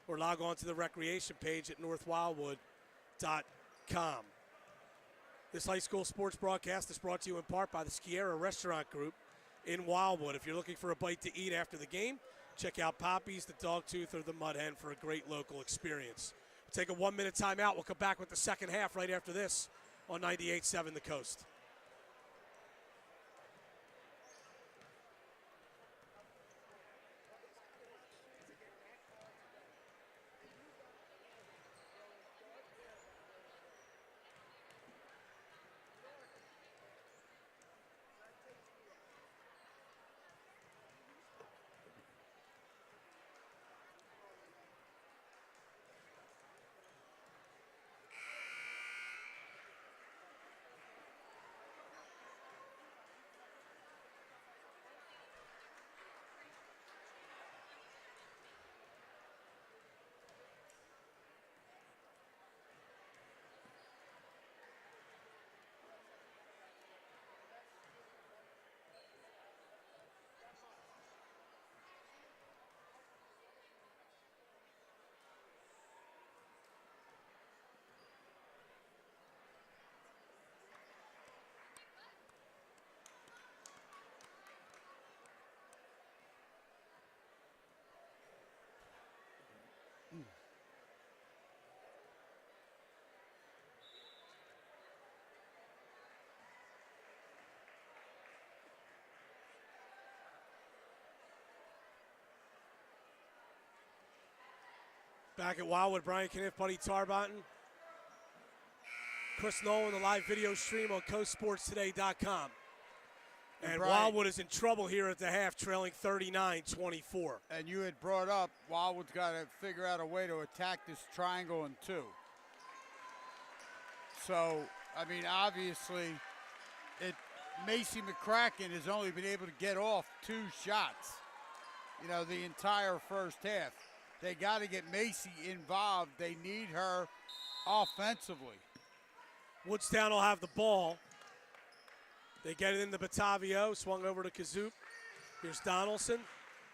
or log on to the recreation page at northwildwood.com. This high school sports broadcast is brought to you in part by the Skiera Restaurant Group in Wildwood. If you're looking for a bite to eat after the game, check out Poppy's, the Dogtooth, or the Mud Hen for a great local experience. We'll take a 1-minute timeout. We'll come back with the second half right after this on 98.7 The Coast. Back at Wildwood, Brian Cunniff, Buddy Tarbotton. Chris Nolan, the live video stream on coastsportstoday.com. And Brian, Wildwood is in trouble here at the half, trailing 39-24. And you had brought up Wildwood's got to figure out a way to attack this triangle in two. So, I mean, obviously, Macy McCracken has only been able to get off 2 shots, the entire first half. They got to get Macy involved. They need her offensively. Woodstown will have the ball. They get it into Batavio, swung over to Kazoop. Here's Donaldson,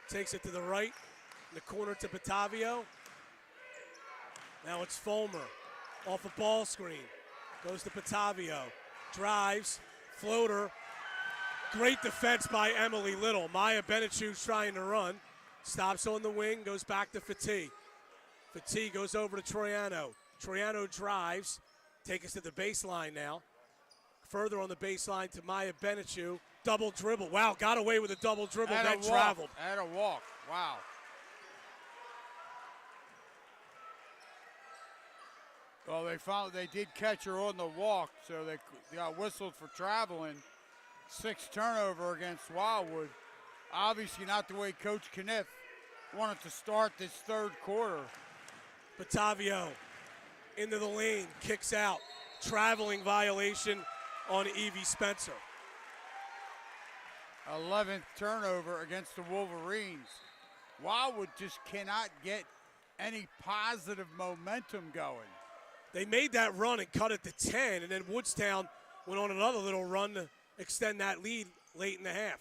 takes it to the right, in the corner to Batavio. Now it's Fulmer, off a ball screen, goes to Batavio, drives, floater. Great defense by Emily Little. Maya Benechu's trying to run, stops on the wing, goes back to Fatih. Fatih goes over to Troiano. Troiano drives, take us to the baseline now. Further on the baseline to Maya Benechu. Double dribble. Wow, got away with a double dribble, then traveled. Had a walk. Wow. Well, they did catch her on the walk, so they got whistled for traveling. 6 turnover against Wildwood. Obviously not the way Coach Cunniff wanted to start this third quarter. Batavio into the lane, kicks out. Traveling violation on Evie Spencer. 11th turnover against the Wolverines. Wildwood just cannot get any positive momentum going. They made that run and cut it to 10, and then Woodstown went on another little run to extend that lead late in the half.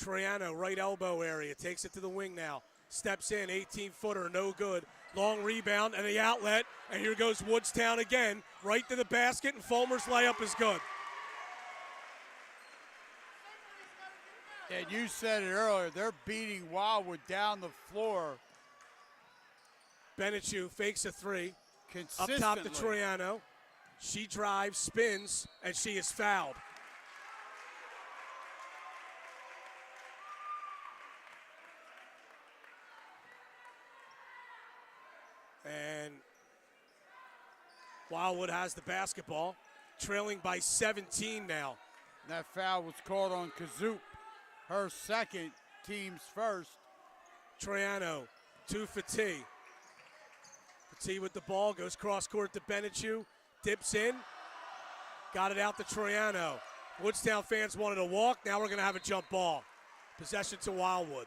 Troiano, right elbow area, takes it to the wing now. Steps in, 18-footer, no good. Long rebound and the outlet, and here goes Woodstown again, right to the basket, and Fulmer's layup is good. And you said it earlier, they're beating Wildwood down the floor. Benechu fakes a 3. Consistently. Up top to Troiano. She drives, spins, and she is fouled. And Wildwood has the basketball, trailing by 17 now. That foul was called on Kazoop, her second, team's first. Troiano to Fatih. Fatih with the ball, goes cross-court to Benechu, dips in, got it out to Troiano. Woodstown fans wanted a walk, now we're going to have a jump ball. Possession to Wildwood.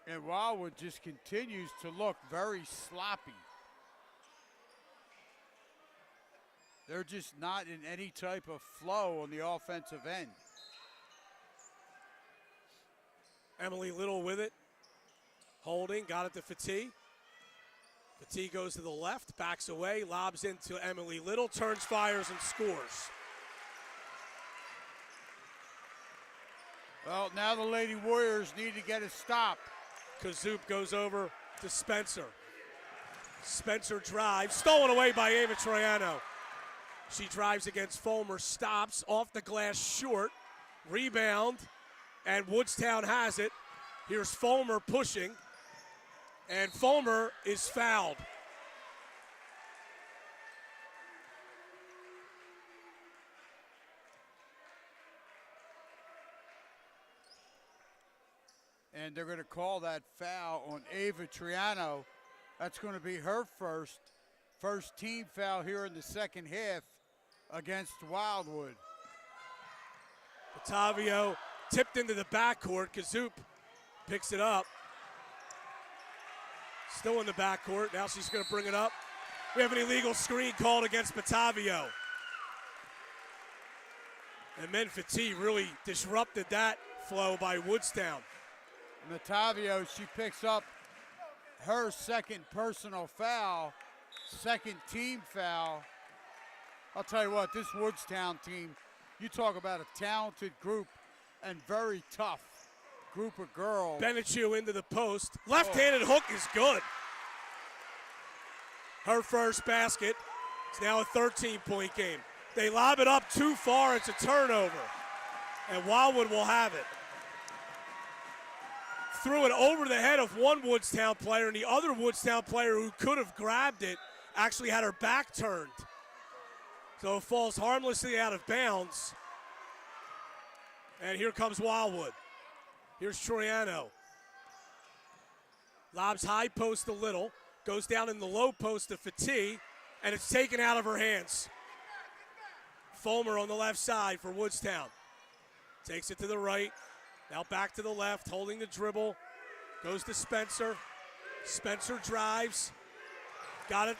And Wildwood just continues to look very sloppy. They're just not in any type of flow on the offensive end. Emily Little with it. Holding, got it to Fatih. Fatih goes to the left, backs away, lobs into Emily Little, turns, fires, and scores. Well, now the Lady Warriors need to get a stop. Kazoop goes over to Spencer. Spencer drives, stolen away by Ava Troiano. She drives against Fulmer, stops, off the glass short, rebound, and Woodstown has it. Here's Fulmer pushing, and Fulmer is fouled. And they're going to call that foul on Ava Troiano. That's going to be her first team foul here in the second half against Wildwood. Batavio tipped into the backcourt. Kazoop picks it up. Still in the backcourt. Now she's going to bring it up. We have an illegal screen called against Batavio. And then Fatih really disrupted that flow by Woodstown. Matavio, she picks up her second personal foul, second team foul. I'll tell you what, this Woodstown team, you talk about a talented group and very tough group of girls. Benechu into the post. Left-handed hook is good. Her first basket. It's now a 13-point game. They lob it up too far. It's a turnover. And Wildwood will have it. threw it over the head of one Woodstown player, and the other Woodstown player who could have grabbed it actually had her back turned. So it falls harmlessly out of bounds. And here comes Wildwood. Here's Troiano. Lobs high post a little, goes down in the low post to Fati, and it's taken out of her hands. Fulmer on the left side for Woodstown. Takes it to the right, now back to the left, holding the dribble. Goes to Spencer. Spencer drives. Got it.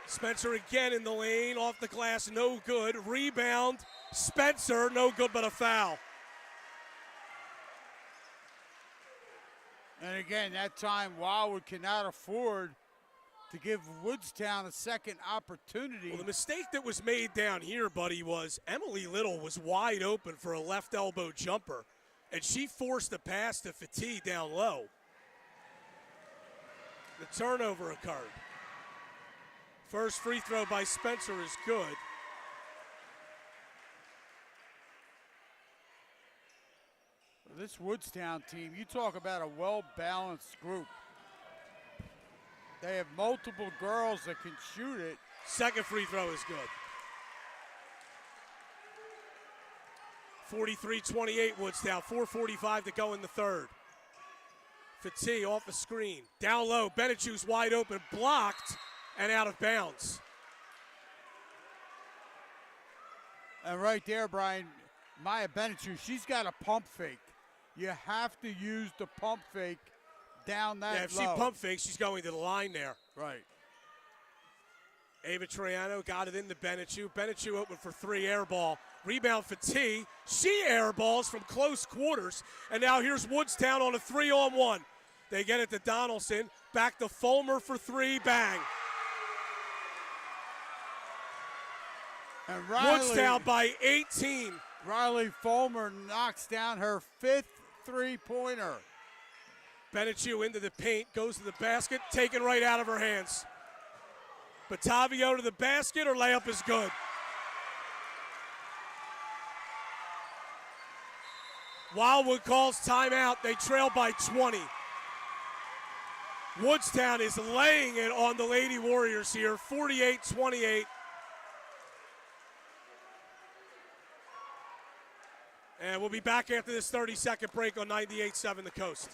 Spencer again in the lane, off the glass, no good. Rebound, Spencer, no good but a foul. And again, that time Wildwood cannot afford to give Woodstown a second opportunity. Well, the mistake that was made down here, buddy, was Emily Little was wide open for a left elbow jumper, and she forced a pass to Fati down low. The turnover occurred. First free throw by Spencer is good. This Woodstown team, you talk about a well-balanced group. They have multiple girls that can shoot it. Second free throw is good. 43-28 Woodstown, 4:45 to go in the third. Fati off the screen, down low, Benechu's wide open, blocked, and out of bounds. And right there, Brian, Maya Benechu, she's got a pump fake. You have to use the pump fake down that low. Yeah, if low. she pump fakes, she's going to the line there. Right. Ava Troiano got it into Benechu. Benechu open for three, air ball. Rebound for T. She airballs from close quarters. And now here's Woodstown on a 3-on-1. They get it to Donaldson. Back to Fulmer for three, bang. And Riley, Woodstown by 18. Riley Fulmer knocks down her fifth three-pointer. Benechu into the paint, goes to the basket, taken right out of her hands. Batavio to the basket, her layup is good. Wildwood calls timeout. They trail by 20. Woodstown is laying it on the Lady Warriors here, 48-28. And we'll be back after this 30-second break on 98.7 The Coast.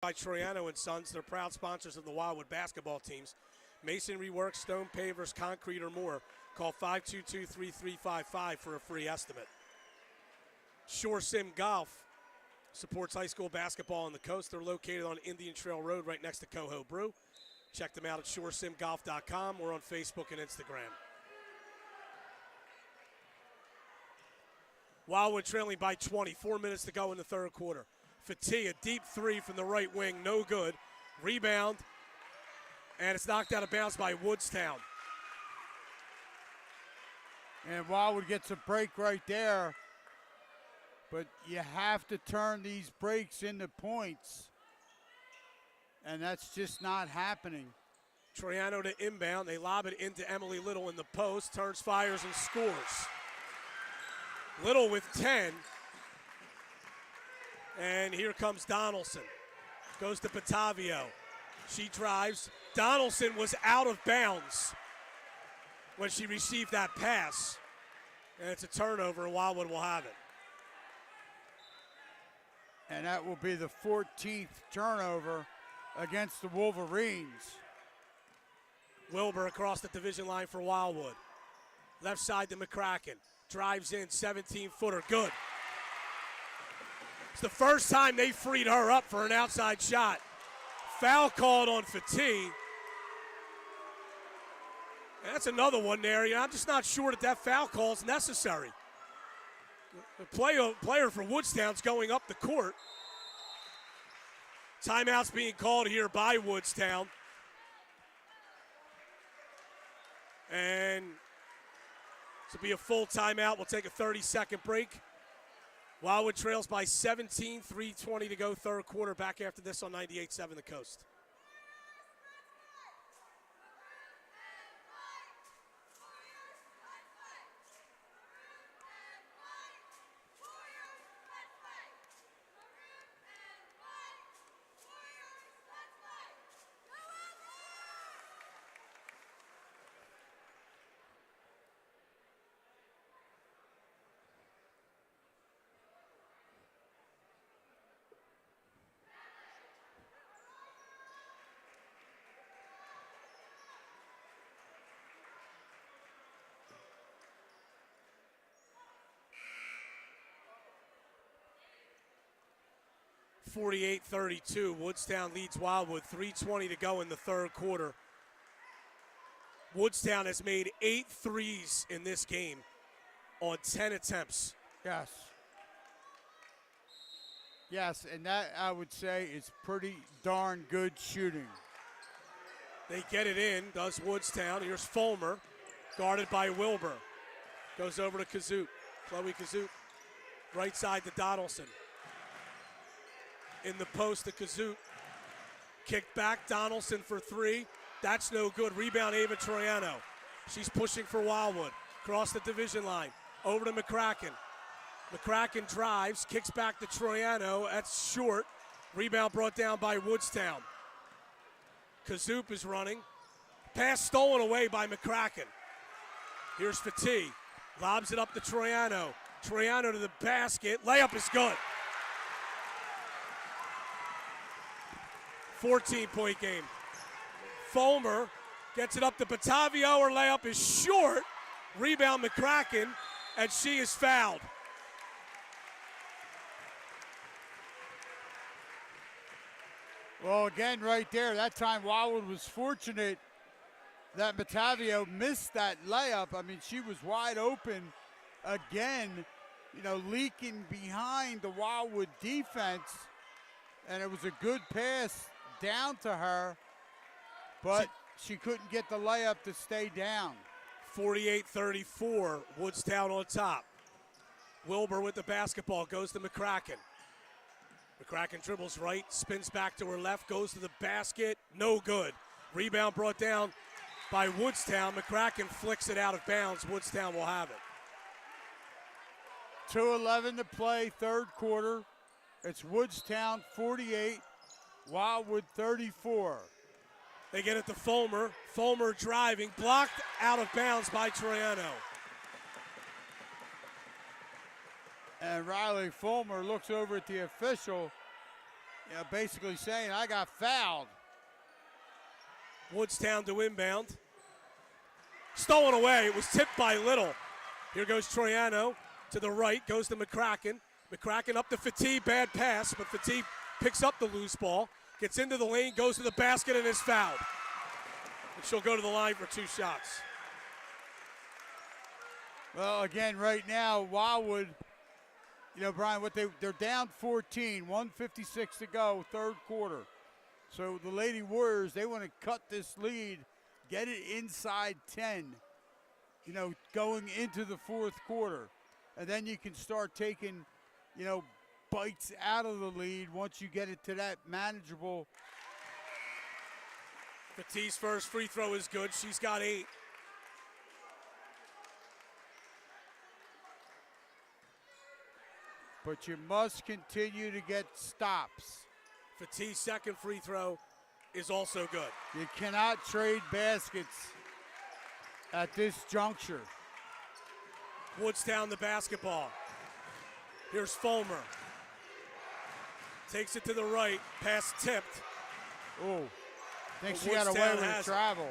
By Troiano and Sons, they're proud sponsors of the Wildwood basketball teams. Masonry work, stone pavers, concrete, or more. Call 522-3355 for a free estimate. Shore Sim Golf supports high school basketball on the coast. They're located on Indian Trail Road right next to Coho Brew. Check them out at shoresimgolf.com or on Facebook and Instagram. Wildwood trailing by 20, 4 minutes to go in the third quarter. Fati, a deep three from the right wing, no good. Rebound, and it's knocked out of bounds by Woodstown. And Wildwood gets a break right there, but you have to turn these breaks into points, and that's just not happening. Troiano to inbound. They lob it into Emily Little in the post, turns, fires, and scores. Little with 10. And here comes Donaldson. Goes to Batavio. She drives. Donaldson was out of bounds when she received that pass. And it's a turnover, and Wildwood will have it. And that will be the 14th turnover against the Wolverines. Wilbur across the division line for Wildwood. Left side to McCracken. Drives in, 17-footer, good. It's the first time they freed her up for an outside shot. Foul called on Fati. And that's another one there. I'm just not sure that foul call is necessary. The player for Woodstown's going up the court. Timeout's being called here by Woodstown. And this will be a full timeout. We'll take a 30-second break. Wildwood trails by 17, 3:20 to go, third quarter. Back after this on 98.7 The Coast. (48-32). Woodstown leads Wildwood. 3:20 to go in the third quarter. Woodstown has made 8 threes in this game on 10 attempts. Yes. Yes, and that, I would say, is pretty darn good shooting. They get it in, does Woodstown. Here's Fulmer, guarded by Wilbur. Goes over to Kazoot. Chloe Kazoot, right side to Donaldson. In the post to Kazoot. Kicked back, Donaldson for 3. That's no good. Rebound, Ava Troiano. She's pushing for Wildwood. Across the division line. Over to McCracken. McCracken drives, kicks back to Troiano. That's short. Rebound brought down by Woodstown. Kazoop is running. Pass stolen away by McCracken. Here's Fatih. Lobs it up to Troiano. Troiano to the basket. Layup is good. 14-point game. Fulmer gets it up to Batavio. Her layup is short. Rebound McCracken, and she is fouled. Well, again, right there, that time Wildwood was fortunate that Batavio missed that layup. I mean, she was wide open again, leaking behind the Wildwood defense, and it was a good pass down to her, but she couldn't get the layup to stay down. 48-34, Woodstown on top. Wilbur with the basketball, goes to McCracken. McCracken dribbles right, spins back to her left, goes to the basket, no good. Rebound brought down by Woodstown. McCracken flicks it out of bounds. Woodstown will have it. 2:11 to play, third quarter. It's Woodstown 48, Wildwood 34. They get it to Fulmer. Fulmer driving, blocked out of bounds by Troiano. And Riley Fulmer looks over at the official, basically saying, I got fouled. Woodstown to inbound. Stolen away. It was tipped by Little. Here goes Troiano to the right, goes to McCracken. McCracken up to Fatih, bad pass, but Fatih picks up the loose ball, gets into the lane, goes to the basket, and is fouled. And she'll go to the line for 2 shots. Well, again, right now, Wildwood, Brian, they're down 14, 1:56 to go, third quarter. So the Lady Warriors, they want to cut this lead, get it inside 10, going into the fourth quarter. And then you can start taking, bites out of the lead once you get it to that manageable. Fatih's first free throw is good. She's got 8. But you must continue to get stops. Fatih's second free throw is also good. You cannot trade baskets at this juncture. Woodstown the basketball. Here's Fulmer. Takes it to the right. Pass tipped. Oh, thinks she Woodstown got away with has it. travel.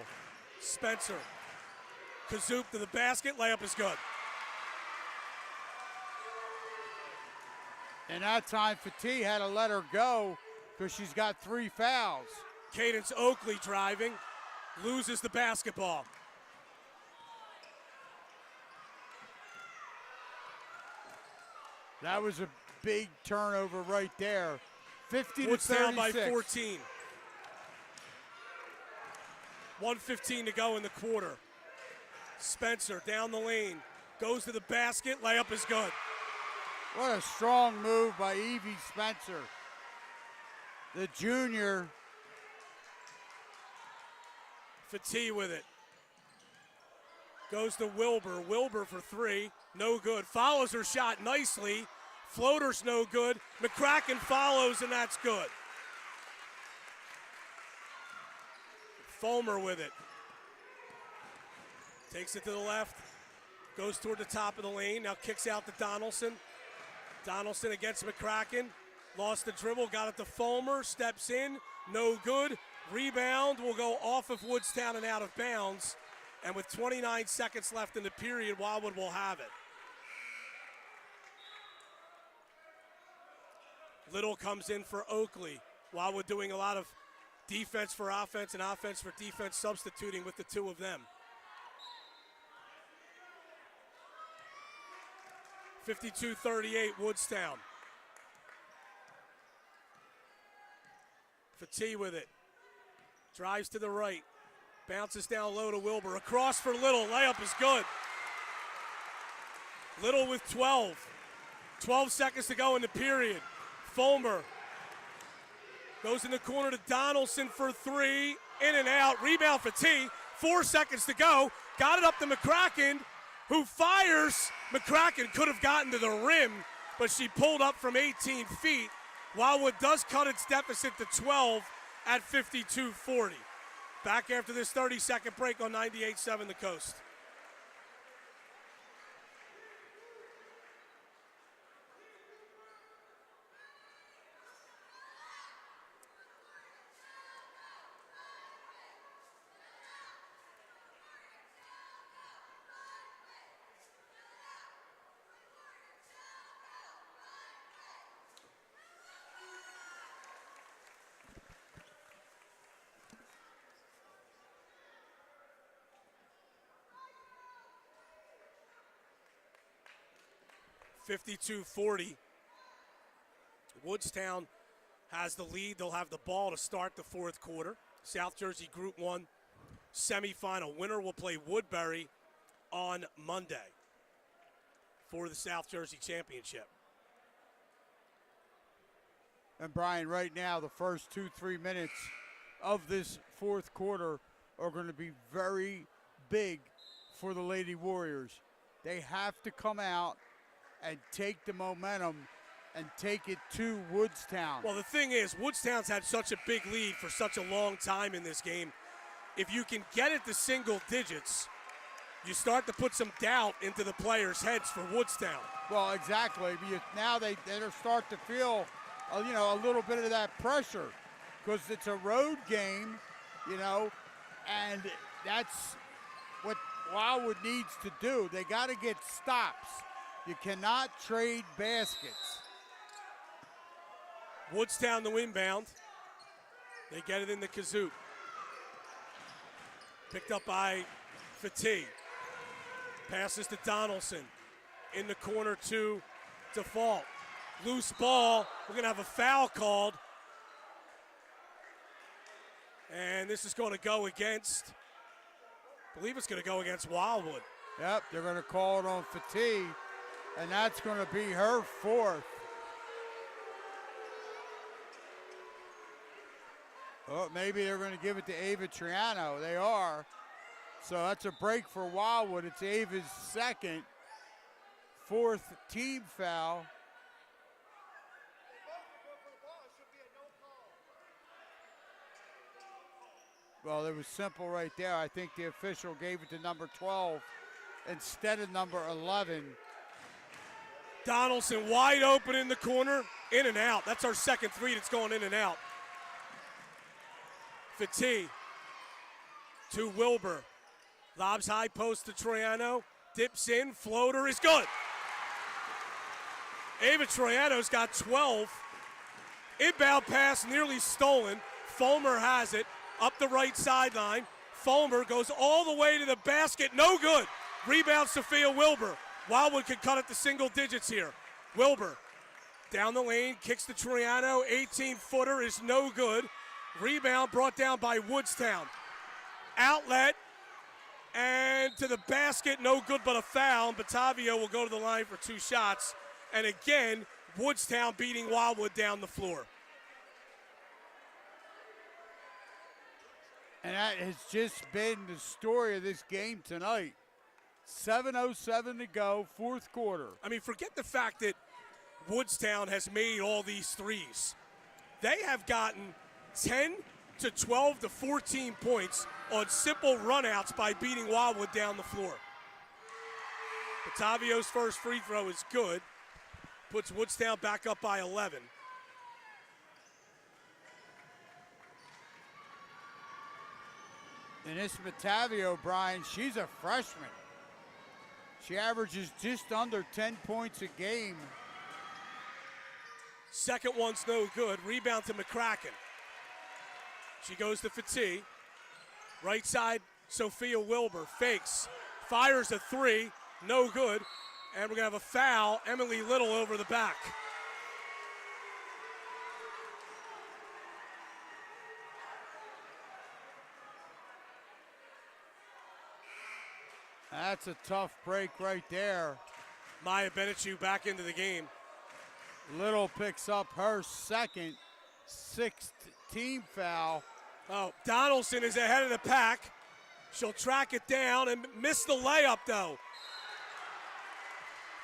Spencer. Kazoop to the basket. Layup is good. And that time, Fatih had to let her go because she's got 3 fouls. Cadence Oakley driving. Loses the basketball. That was a big turnover right there. 50 to 36. Woodstown by 14. 1:15 to go in the quarter. Spencer down the lane, goes to the basket, layup is good. What a strong move by Evie Spencer. The junior. Fatih with it. Goes to Wilbur. Wilbur for three. No good. Follows her shot nicely. Floater's no good. McCracken follows, and that's good. Fulmer with it. Takes it to the left. Goes toward the top of the lane. Now kicks out to Donaldson. Donaldson against McCracken. Lost the dribble. Got it to Fulmer. Steps in. No good. Rebound will go off of Woodstown and out of bounds. And with 29 seconds left in the period, Wildwood will have it. Little comes in for Oakley. Wildwood doing a lot of defense for offense and offense for defense, substituting with the two of them. 52-38, Woodstown. Fatih with it. Drives to the right. Bounces down low to Wilbur. Across for Little. Layup is good. Little with 12. 12 seconds to go in the period. Fulmer goes in the corner to Donaldson for three. In and out. Rebound Fatih. 4 seconds to go. Got it up to McCracken, who fires. McCracken could have gotten to the rim, but she pulled up from 18 feet. Wildwood does cut its deficit to 12 at 52-40. Back after this 30-second break on 98.7 The Coast. (52-40). Woodstown has the lead. They'll have the ball to start the fourth quarter. South Jersey Group 1 semifinal. Winner will play Woodbury on Monday for the South Jersey Championship. And Brian, right now, the first 2-3 minutes of this fourth quarter are going to be very big for the Lady Warriors. They have to come out and take the momentum and take it to Woodstown. Well, the thing is, Woodstown's had such a big lead for such a long time in this game. If you can get it to single digits, you start to put some doubt into the players' heads for Woodstown. Well, exactly. Now they're start to feel, a little bit of that pressure because it's a road game, and that's what Wildwood needs to do. They got to get stops. You cannot trade baskets. Woodstown the inbound. They get it in the kazoo. Picked up by Fatih. Passes to Donaldson. In the corner to Default. Loose ball. We're going to have a foul called. And this is going to go against, I believe it's going to go against Wildwood. Yep, they're going to call it on Fatih. And that's going to be her fourth. Oh, maybe they're going to give it to Ava Triano. They are. So that's a break for Wildwood. It's Ava's second, fourth team foul. Well, it was simple right there. I think the official gave it to number 12 instead of number 11. Donaldson wide open in the corner, in and out. That's our second three that's going in and out. Fatih to Wilbur. Lobs high post to Troiano. Dips in, floater is good. Ava Troiano's got 12. Inbound pass nearly stolen. Fulmer has it up the right sideline. Fulmer goes all the way to the basket, no good. Rebound Sophia Wilbur. Wildwood can cut it to single digits here. Wilbur down the lane, kicks to Troiano. 18-footer is no good. Rebound brought down by Woodstown. Outlet and to the basket, no good but a foul. Batavio will go to the line for 2 shots. And again, Woodstown beating Wildwood down the floor. And that has just been the story of this game tonight. 7:07 to go, fourth quarter. I mean, forget the fact that Woodstown has made all these threes. They have gotten 10 to 12 to 14 points on simple runouts by beating Wildwood down the floor. Batavio's first free throw is good. Puts Woodstown back up by 11. And this Batavio, Brian, she's a freshman. She averages just under 10 points a game. Second one's no good. Rebound to McCracken. She goes to Fatih. Right side, Sophia Wilbur fakes. Fires a 3. No good. And we're going to have a foul. Emily Little over the back. That's a tough break right there. Maya Benechu back into the game. Little picks up her second, 6th team foul. Oh, Donaldson is ahead of the pack. She'll track it down and miss the layup, though.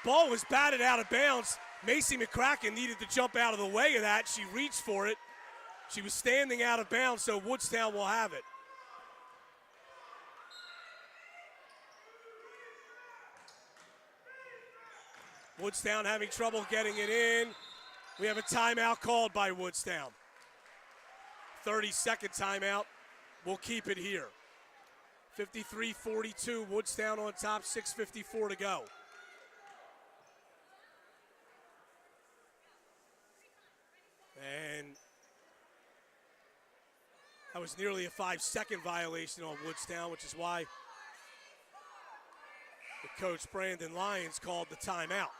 Ball was batted out of bounds. Macy McCracken needed to jump out of the way of that. She reached for it. She was standing out of bounds, so Woodstown will have it. Woodstown having trouble getting it in. We have a timeout called by Woodstown. 30-second timeout. We'll keep it here. 53-42, Woodstown on top, 6:54 to go. And that was nearly a 5-second violation on Woodstown, which is why the coach, Brandon Lyons, called the timeout.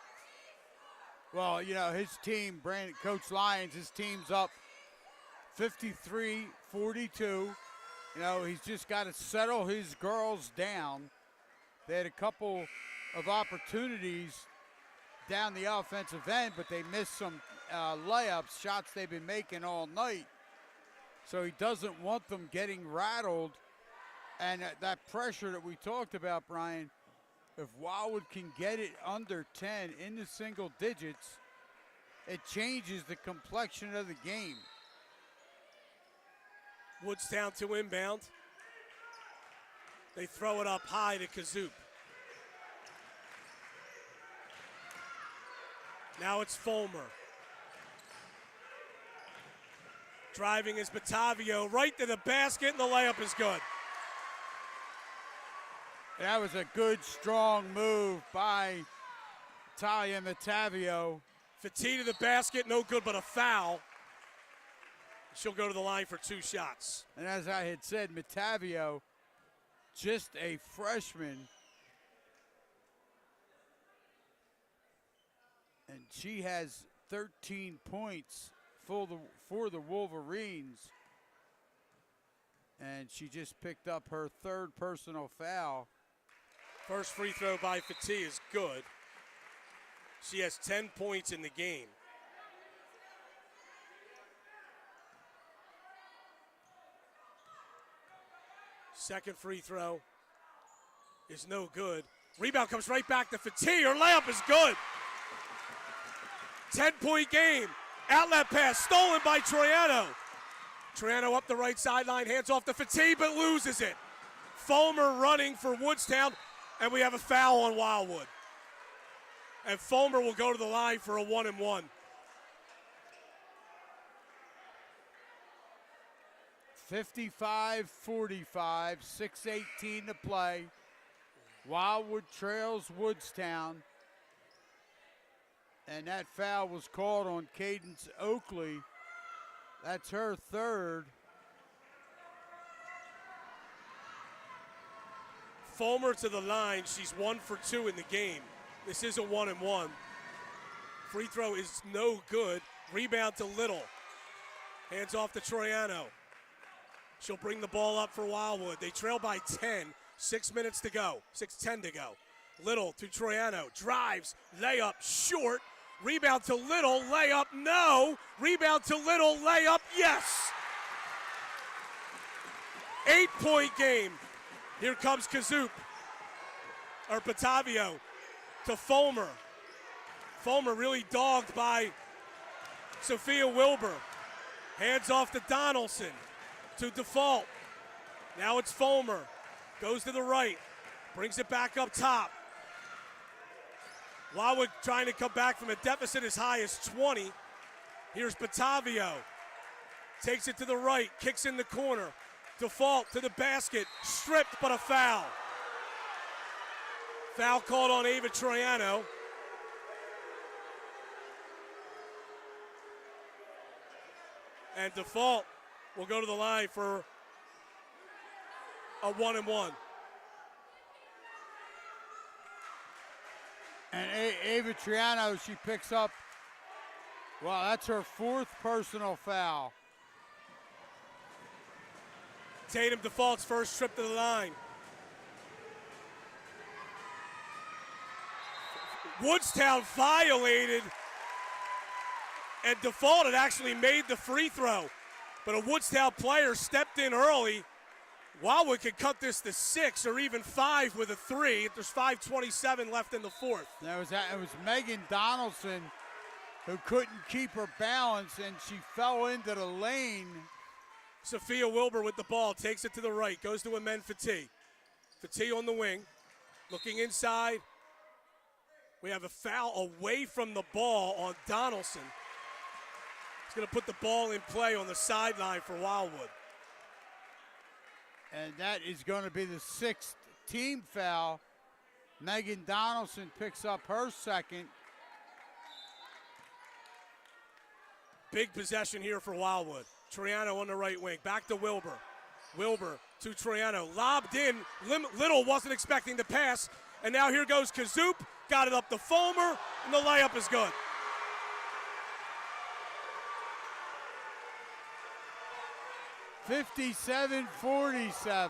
Well, you know, his team, Coach Lyons, his team's up 53-42. You know, he's just got to settle his girls down. They had a couple of opportunities down the offensive end, but they missed some layups, shots they've been making all night. So he doesn't want them getting rattled. And that pressure that we talked about, Brian, if Wildwood can get it under 10 in the single digits, it changes the complexion of the game. Woodstown to inbound. They throw it up high to Kazoop. Now it's Fulmer. Driving is Batavio right to the basket, and the layup is good. That was a good, strong move by Talia Matavio. Fatih to the basket, no good but a foul. She'll go to the line for 2 shots. And as I had said, Matavio, just a freshman. And she has 13 points for the Wolverines. And she just picked up her 3rd personal foul. First free throw by Fatih is good. She has 10 points in the game. Second free throw is no good. Rebound comes right back to Fatih. Her layup is good. 10-point game. Outlet pass stolen by Troiano. Troiano up the right sideline, hands off to Fatih, but loses it. Fulmer running for Woodstown, and we have a foul on Wildwood. And Fulmer will go to the line for a 1-and-1. $55-45, 6:18 to play. Wildwood trails Woodstown. And that foul was called on Cadence Oakley. That's her 3rd. Fulmer to the line. She's 1 for 2 in the game. This is a 1-and-1. Free throw is no good. Rebound to Little. Hands off to Troiano. She'll bring the ball up for Wildwood. They trail by 10. 6 minutes to go. 6:10 to go. Little to Troiano. Drives. Layup. Short. Rebound to Little. Layup. No. Rebound to Little. Layup. Yes. 8-point game. Here comes Kazoop. Or Batavio to Fulmer. Fulmer really dogged by Sophia Wilbur. Hands off to Donaldson. To Default. Now it's Fulmer. Goes to the right. Brings it back up top. Wildwood trying to come back from a deficit as high as 20. Here's Batavio. Takes it to the right. Kicks in the corner. Default to the basket. Stripped, but a foul. Foul called on Ava Troiano. And Default will go to the line for a 1-and-1. And Ava Triano, she picks up, well, that's her 4th personal foul. Tatum Default's first trip to the line. Woodstown violated, and Default had actually made the free throw, but a Woodstown player stepped in early. Wildwood could cut this to 6 or even 5 with a 3. There's 5:27 left in the 4th. It was Megan Donaldson who couldn't keep her balance, and she fell into the lane. Sophia Wilbur with the ball, takes it to the right, goes to Amen Fatih. Fatih on the wing, looking inside. We have a foul away from the ball on Donaldson. He's going to put the ball in play on the sideline for Wildwood. And that is going to be the 6th team foul. Megan Donaldson picks up her 2nd. Big possession here for Wildwood. Troiano on the right wing. Back to Wilbur. Wilbur to Troiano. Lobbed in. Little wasn't expecting the pass. And now here goes Kazoop. Got it up to Fulmer. And the layup is good. (57-47).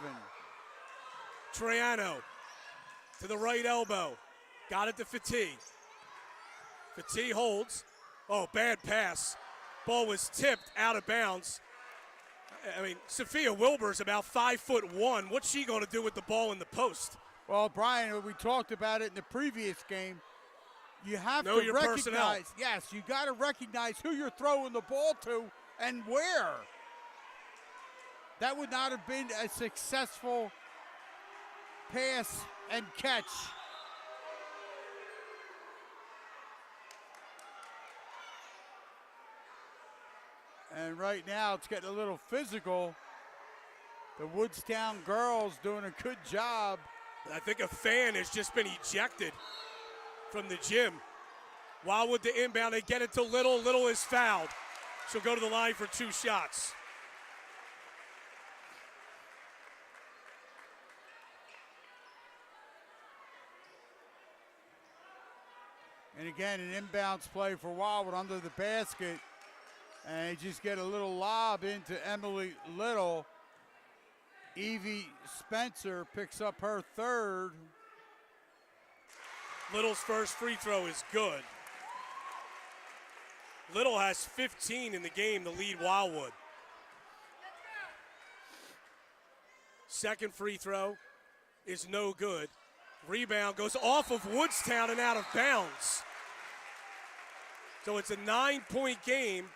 Troiano to the right elbow. Got it to Fatih. Fatih holds. Oh, bad pass. Ball was tipped out of bounds. I mean, Sophia Wilbur's about 5'1". What's she going to do with the ball in the post? Well, Brian, we talked about it in the previous game. You have know to your recognize, personnel. yes, you got to recognize who you're throwing the ball to and where. That would not have been a successful pass and catch. And right now it's getting a little physical. The Woodstown girls doing a good job. I think a fan has just been ejected from the gym. Wildwood to inbound, they get it to Little. Little is fouled. She'll go to the line for 2 shots. And again, an inbounds play for Wildwood under the basket. And they just get a little lob into Emily Little. Evie Spencer picks up her 3rd. Little's first free throw is good. Little has 15 in the game to lead Wildwood. Second free throw is no good. Rebound goes off of Woodstown and out of bounds. So it's a 9-point game,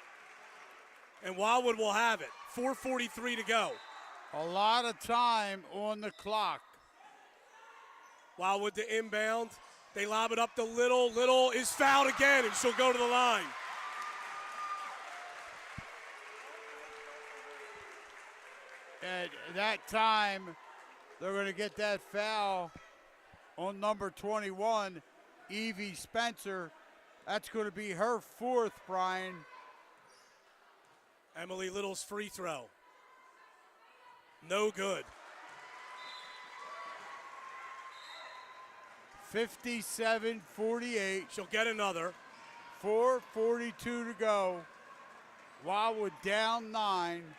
and Wildwood will have it. 4:43 to go. A lot of time on the clock. Wildwood to inbound. They lob it up to Little. Little is fouled again, and she'll go to the line. At that time, they're going to get that foul on number 21, Evie Spencer. That's going to be her 4th, Brian. Emily Little's free throw. No good. 57-48. She'll get another. 4:42 to go. Wildwood down 9.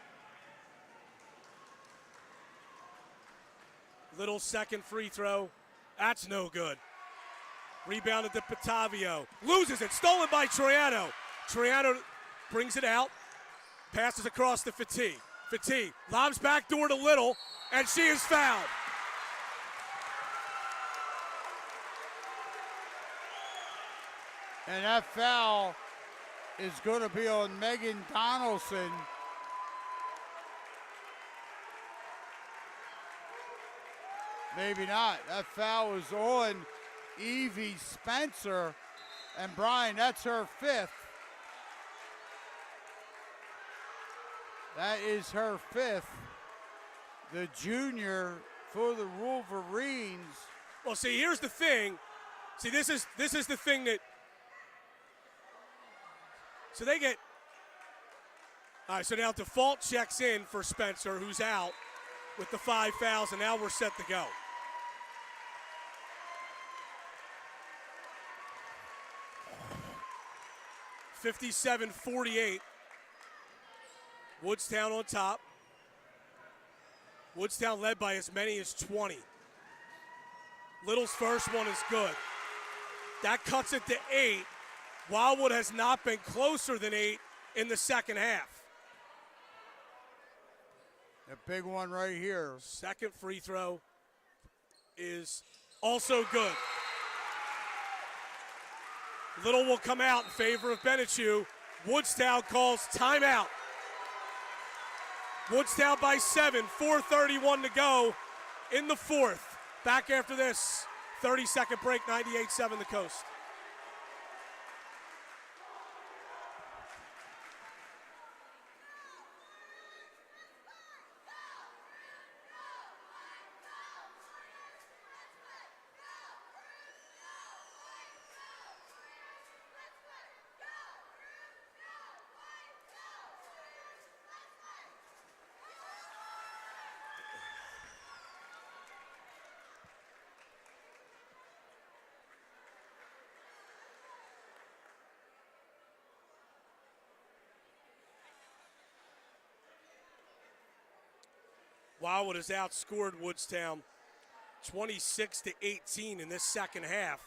Little second free throw. That's no good. Rebounded to Patavio. Loses it. Stolen by Troiano. Troiano brings it out. Passes across to Fati. Fati lobs back door to Little, and she is fouled. And that foul is going to be on Megan Donaldson. Maybe not. That foul was on Evie Spencer. And Brian, that's her 5th. That is her 5th. The junior for the Wolverines. Well, see, here's the thing. See, this is the thing that. So they get. All right, so now default checks in for Spencer, who's out with the 5 fouls, and now we're set to go. (57-48). Woodstown on top. Woodstown led by as many as 20. Little's first one is good. That cuts it to 8. Wildwood has not been closer than 8 in the second half. A big one right here. Second free throw is also good. Little will come out in favor of Benechu. Woodstown calls timeout. Woodstown by 7, 4:31 to go in the 4th. Back after this 30-second break, 98-7 the Coast. Wildwood has outscored Woodstown 26-18 in this second half.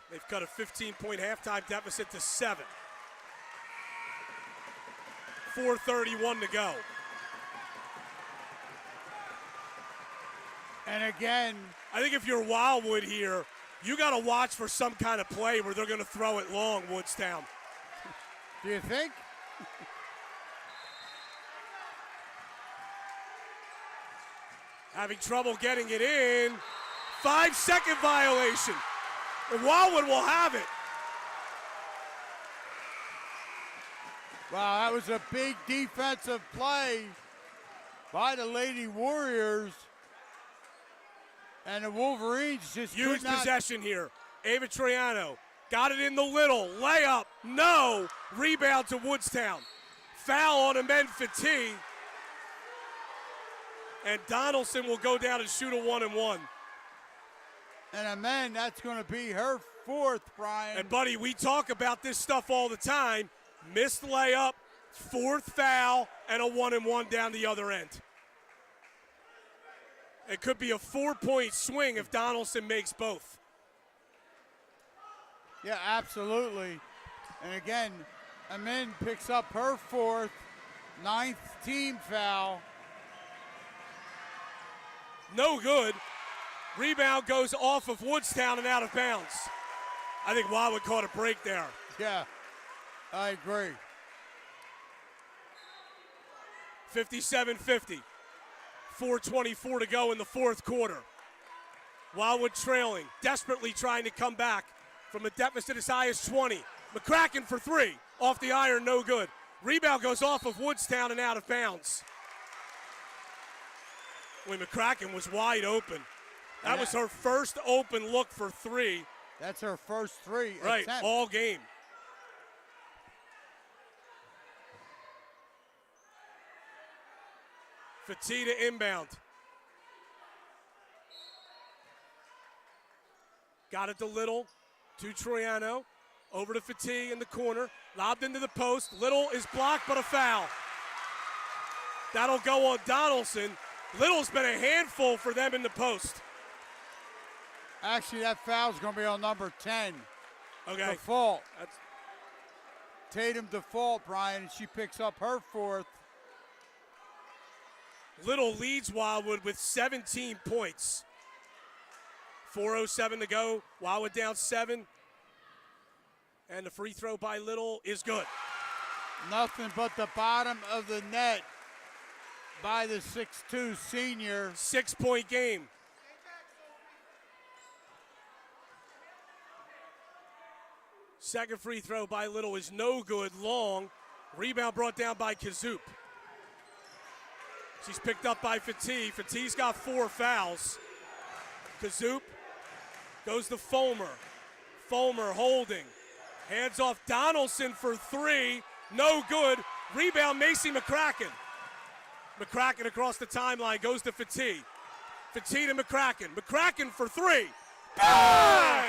They've cut a 15-point halftime deficit to 7. 4:31 to go. And again, I think if you're Wildwood here, you got to watch for some kind of play where they're going to throw it long, Woodstown. Do you think? Having trouble getting it in. 5-second violation. And Wildwood will have it. Wow, that was a big defensive play by the Lady Warriors. And the Wolverines just Huge could not. possession here. Ava Troiano got it in the Little. Layup. No. Rebound to Woodstown. Foul on Amen Fati. And Donaldson will go down and shoot a 1-and-1. And Amen, that's going to be her 4th, Brian. And, buddy, we talk about this stuff all the time. Missed layup, 4th foul, and a 1-and-1 down the other end. It could be a 4-point swing if Donaldson makes both. Yeah, absolutely. And again, Amen picks up her 4th, 9th team foul. No good. Rebound goes off of Woodstown and out of bounds. I think Wildwood caught a break there. Yeah, I agree. 57-50. 4:24 to go in the 4th quarter. Wildwood trailing, desperately trying to come back from a deficit as high as 20. McCracken for 3. Off the iron, no good. Rebound goes off of Woodstown and out of bounds. When McCracken was wide open. That was her first open look for 3. That's her first 3 Right, attempt. all game. Fatita inbound. Got it to Little, to Troiano. Over to Fatigue in the corner. Lobbed into the post. Little is blocked, but a foul. That'll go on Donaldson. Little's been a handful for them in the post. Actually, that foul's going to be on number 10. Okay. Default. Tatum default, Brian, and she picks up her fourth. Little leads Wildwood with 17 points. 4:07 to go. Wildwood down 7. And the free throw by Little is good. Nothing but the bottom of the net by the 6'2 senior. 6-point game. Second free throw by Little is no good. Long. Rebound brought down by Kazoop. She's picked up by Fatigue. Fatigue's got 4 fouls. Kazoop goes to Fulmer. Fulmer holding. Hands off Donaldson for 3. No good. Rebound Macy McCracken. McCracken across the timeline goes to Fatigue. Fatigue to McCracken. McCracken for 3. Bang!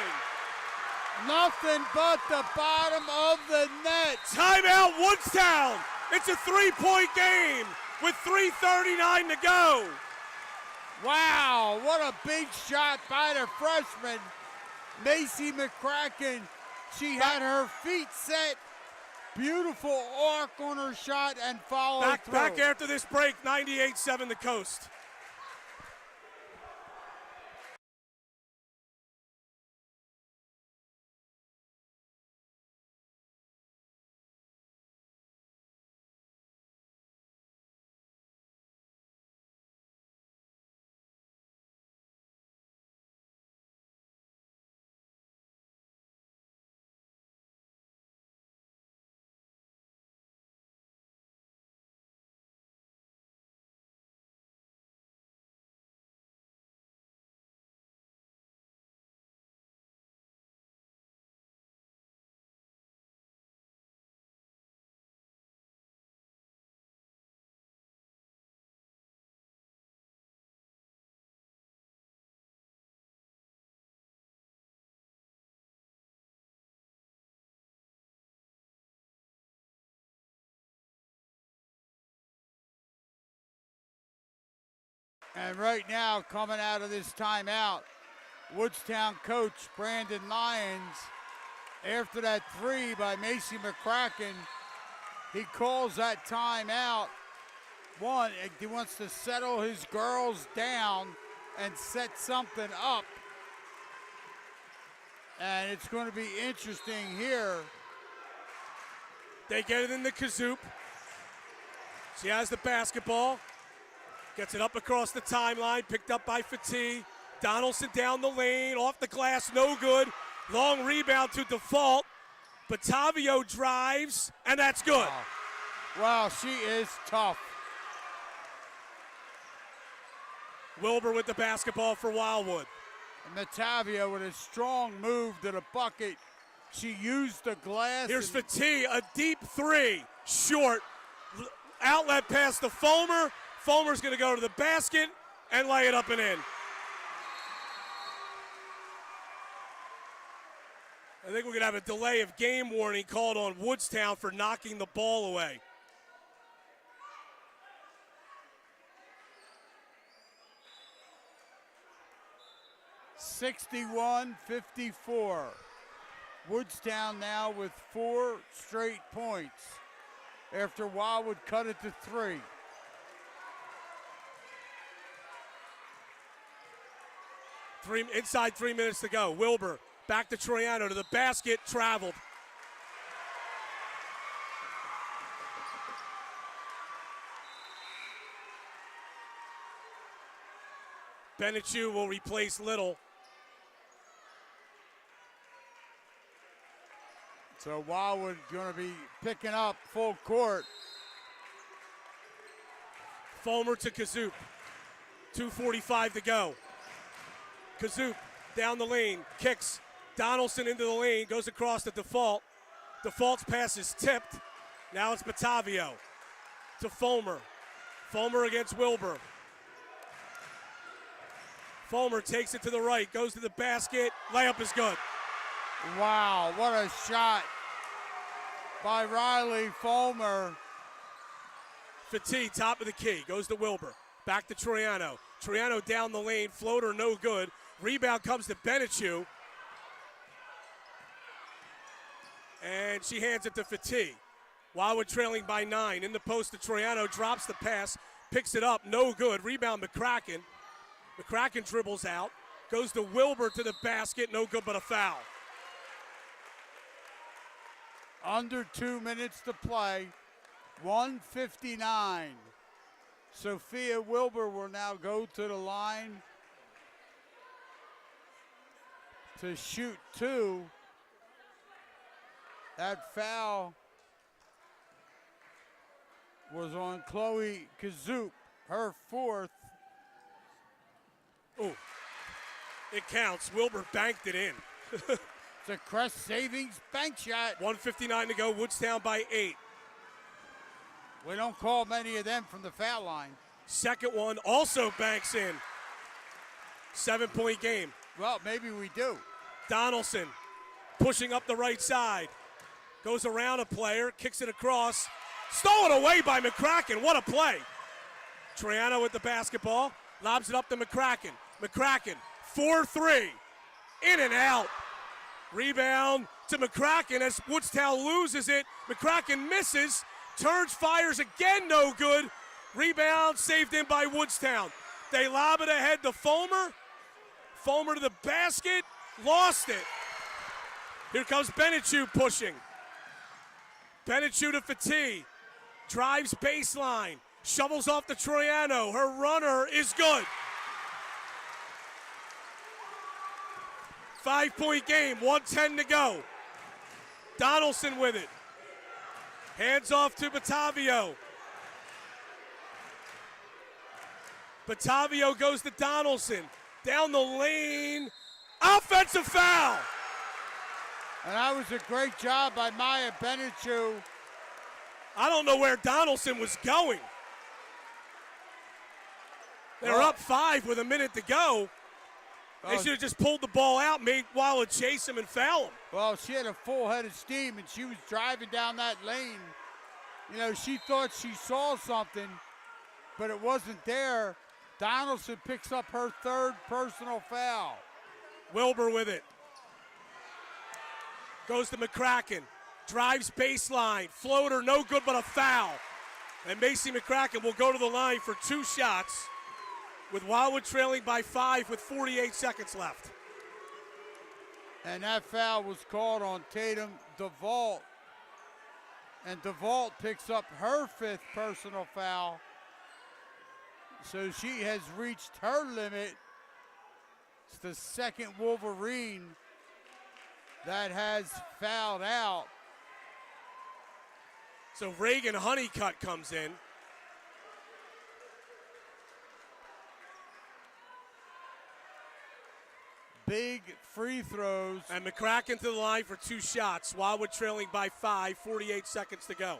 Nothing but the bottom of the net. Timeout Woodstown. It's a 3-point game with 3:39 to go. Wow, what a big shot by the freshman, Macy McCracken. She had her feet set. Beautiful arc on her shot and followed through. Back after this break, 98-7 the Coast. And right now, coming out of this timeout, Woodstown coach Brandon Lyons, after that 3 by Macy McCracken, he calls that timeout. One, he wants to settle his girls down and set something up. And it's going to be interesting here. They get it in the Kazoop. She has the basketball. Gets it up across the timeline, picked up by Fatigue. Donaldson down the lane, off the glass, no good. Long rebound to default. Batavio drives, and that's good. Wow, she is tough. Wilbur with the basketball for Wildwood. And Batavio with a strong move to the bucket. She used the glass. Here's Fatigue, a deep 3, short. Outlet pass to Fulmer. Fulmer's going to go to the basket and lay it up and in. I think we're going to have a delay of game warning called on Woodstown for knocking the ball away. (61-54). Woodstown now with 4 straight points after Wildwood cut it to 3. Inside 3 minutes to go. Wilbur back to Troiano to the basket, traveled. Benechu will replace Little. So Wildwood going to be picking up full court. Fulmer to Kazoop. 2:45 to go. Kazoop down the lane, kicks Donaldson into the lane, goes across the default. Default's pass is tipped. Now it's Batavio to Fulmer. Fulmer against Wilbur. Fulmer takes it to the right, goes to the basket. Layup is good. Wow, what a shot by Riley Fulmer. Fatigue, top of the key, goes to Wilbur. Back to Troiano. Troiano down the lane, floater no good. Rebound comes to Benechu. And she hands it to Fatigue. Wildwood trailing by 9. In the post to Troiano, drops the pass, picks it up, no good. Rebound McCracken. McCracken dribbles out, goes to Wilbur to the basket, no good but a foul. Under 2 minutes to play, 1:59. Sophia Wilbur will now go to the line to shoot 2. That foul was on Chloe Kazoop, her 4th. Oh, it counts. Wilbur banked it in. It's a Crest Savings bank shot. 1:59 to go, Woodstown by 8. We don't call many of them from the foul line. Second one also banks in. 7-point game. Well, maybe we do. Donaldson pushing up the right side. Goes around a player, kicks it across. Stolen away by McCracken. What a play. Troiano with the basketball. Lobs it up to McCracken. McCracken, 4-3. In and out. Rebound to McCracken as Woodstown loses it. McCracken misses. Turns, fires again, no good. Rebound saved in by Woodstown. They lob it ahead to Fulmer. Fulmer to the basket. Lost it. Here comes Benechu pushing. Benechu to Fatigue. Drives baseline. Shovels off to Troiano. Her runner is good. 5-point game, 1:10 to go. Donaldson with it. Hands off to Batavio. Batavio goes to Donaldson. Down the lane. Offensive foul. And that was a great job by Maya Benechu. I don't know where Donaldson was going. They're up 5 with a minute to go. They should have just pulled the ball out, made Wildwood chase him and foul him. Well, she had a full head of steam, and she was driving down that lane. You know, she thought she saw something, but it wasn't there. Donaldson picks up her 3rd personal foul. Wilbur with it. Goes to McCracken. Drives baseline. Floater, no good but a foul. And Macy McCracken will go to the line for 2 shots, with Wildwood trailing by 5 with 48 seconds left. And that foul was called on Tatum DeVault. And DeVault picks up her 5th personal foul. So she has reached her limit. It's the 2nd Wolverine that has fouled out. So Reagan Honeycutt comes in. Big free throws. And McCracken to the line for 2 shots. Wildwood trailing by 5, 48 seconds to go.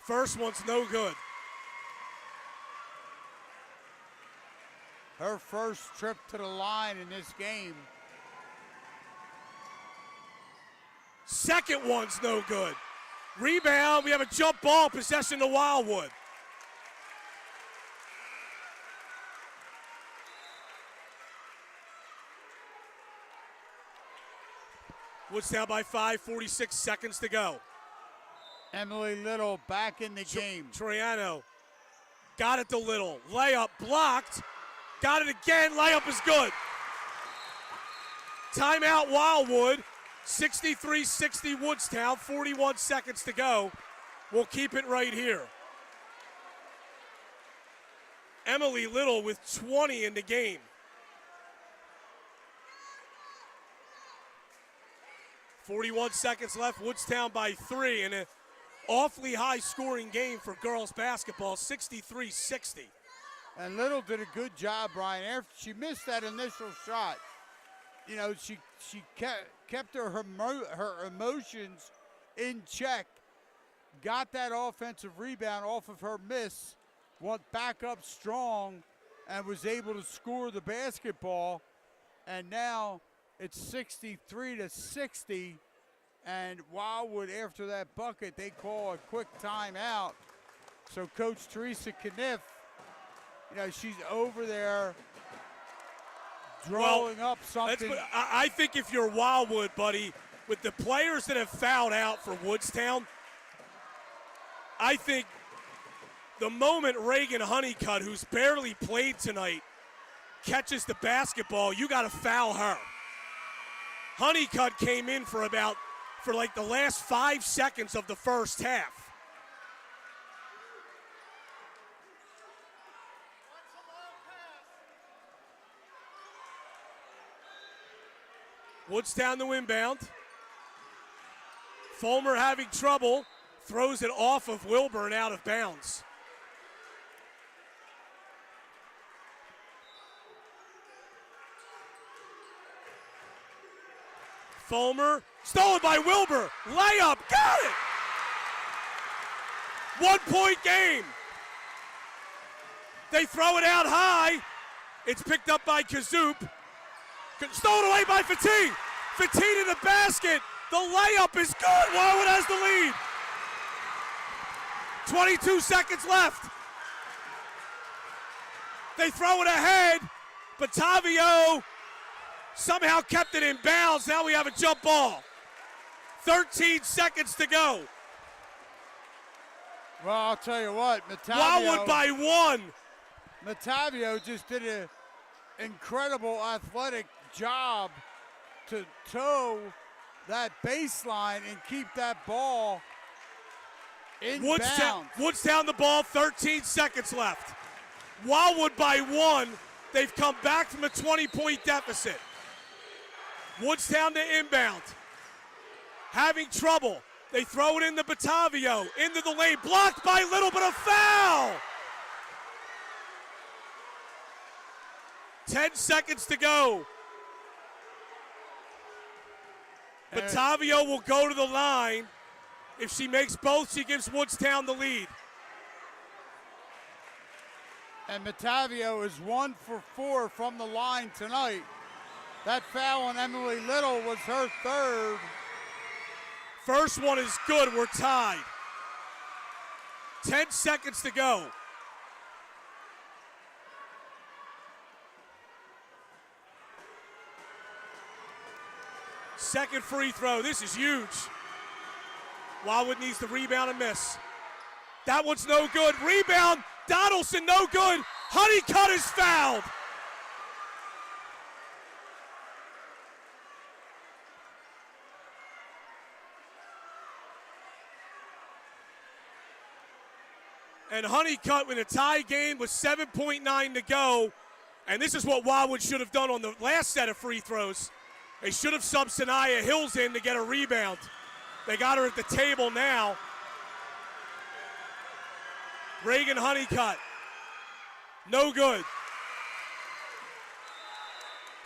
First one's no good. Her first trip to the line in this game. Second one's no good. Rebound, we have a jump ball, possession to Wildwood. Woodstown by 5, 46 seconds to go. Emily Little back in the game. Troiano got it to Little. Layup blocked. Got it again. Layup is good. Timeout Wildwood. 63-60 Woodstown. 41 seconds to go. We'll keep it right here. Emily Little with 20 in the game. 41 seconds left. Woodstown by 3 in an awfully high-scoring game for girls basketball, 63-60. And Little did a good job, Brian. After she missed that initial shot, you know, she kept her emotions in check, got that offensive rebound off of her miss, went back up strong, and was able to score the basketball. And now it's 63-60. And Wildwood, after that bucket, they call a quick timeout. So Coach Teresa Cunniff, she's over there drawing up something. I think if you're Wildwood, buddy, with the players that have fouled out for Woodstown, I think the moment Reagan Honeycutt, who's barely played tonight, catches the basketball, you got to foul her. Honeycutt came in for like the last 5 seconds of the first half. Woodstown the inbound. Fulmer having trouble, throws it off of Wilburn out of bounds. Fulmer, stolen by Wilbur, layup, got it! 1 point game. They throw it out high. It's picked up by Kazoop. Stolen away by Fatih. Fatih to the basket. The layup is good. Wildwood has the lead. 22 seconds left. They throw it ahead. Batavio somehow kept it in bounds. Now we have a jump ball. 13 seconds to go. Well, I'll tell you what, Wildwood by 1. Matavio just did an incredible athletic job to toe that baseline and keep that ball in bounds. Woodstown the ball, 13 seconds left. Wildwood by 1. They've come back from a 20-point deficit. Woodstown to inbound. Having trouble. They throw it into Batavio. Into the lane. Blocked by Little, but a foul! 10 seconds to go. Batavio will go to the line. If she makes both, she gives Woodstown the lead. And Batavio is 1 for 4 from the line tonight. That foul on Emily Little was her third. First one is good. We're tied. 10 seconds to go. Second free throw. This is huge. Wildwood needs the rebound and miss. That one's no good. Rebound. Donaldson, no good. Honeycutt is fouled. And Honeycutt with a tie game with 7.9 to go. And this is what Wildwood should have done on the last set of free throws. They should have subbed Sanaya Hills in to get a rebound. They got her at the table now. Reagan Honeycutt, no good.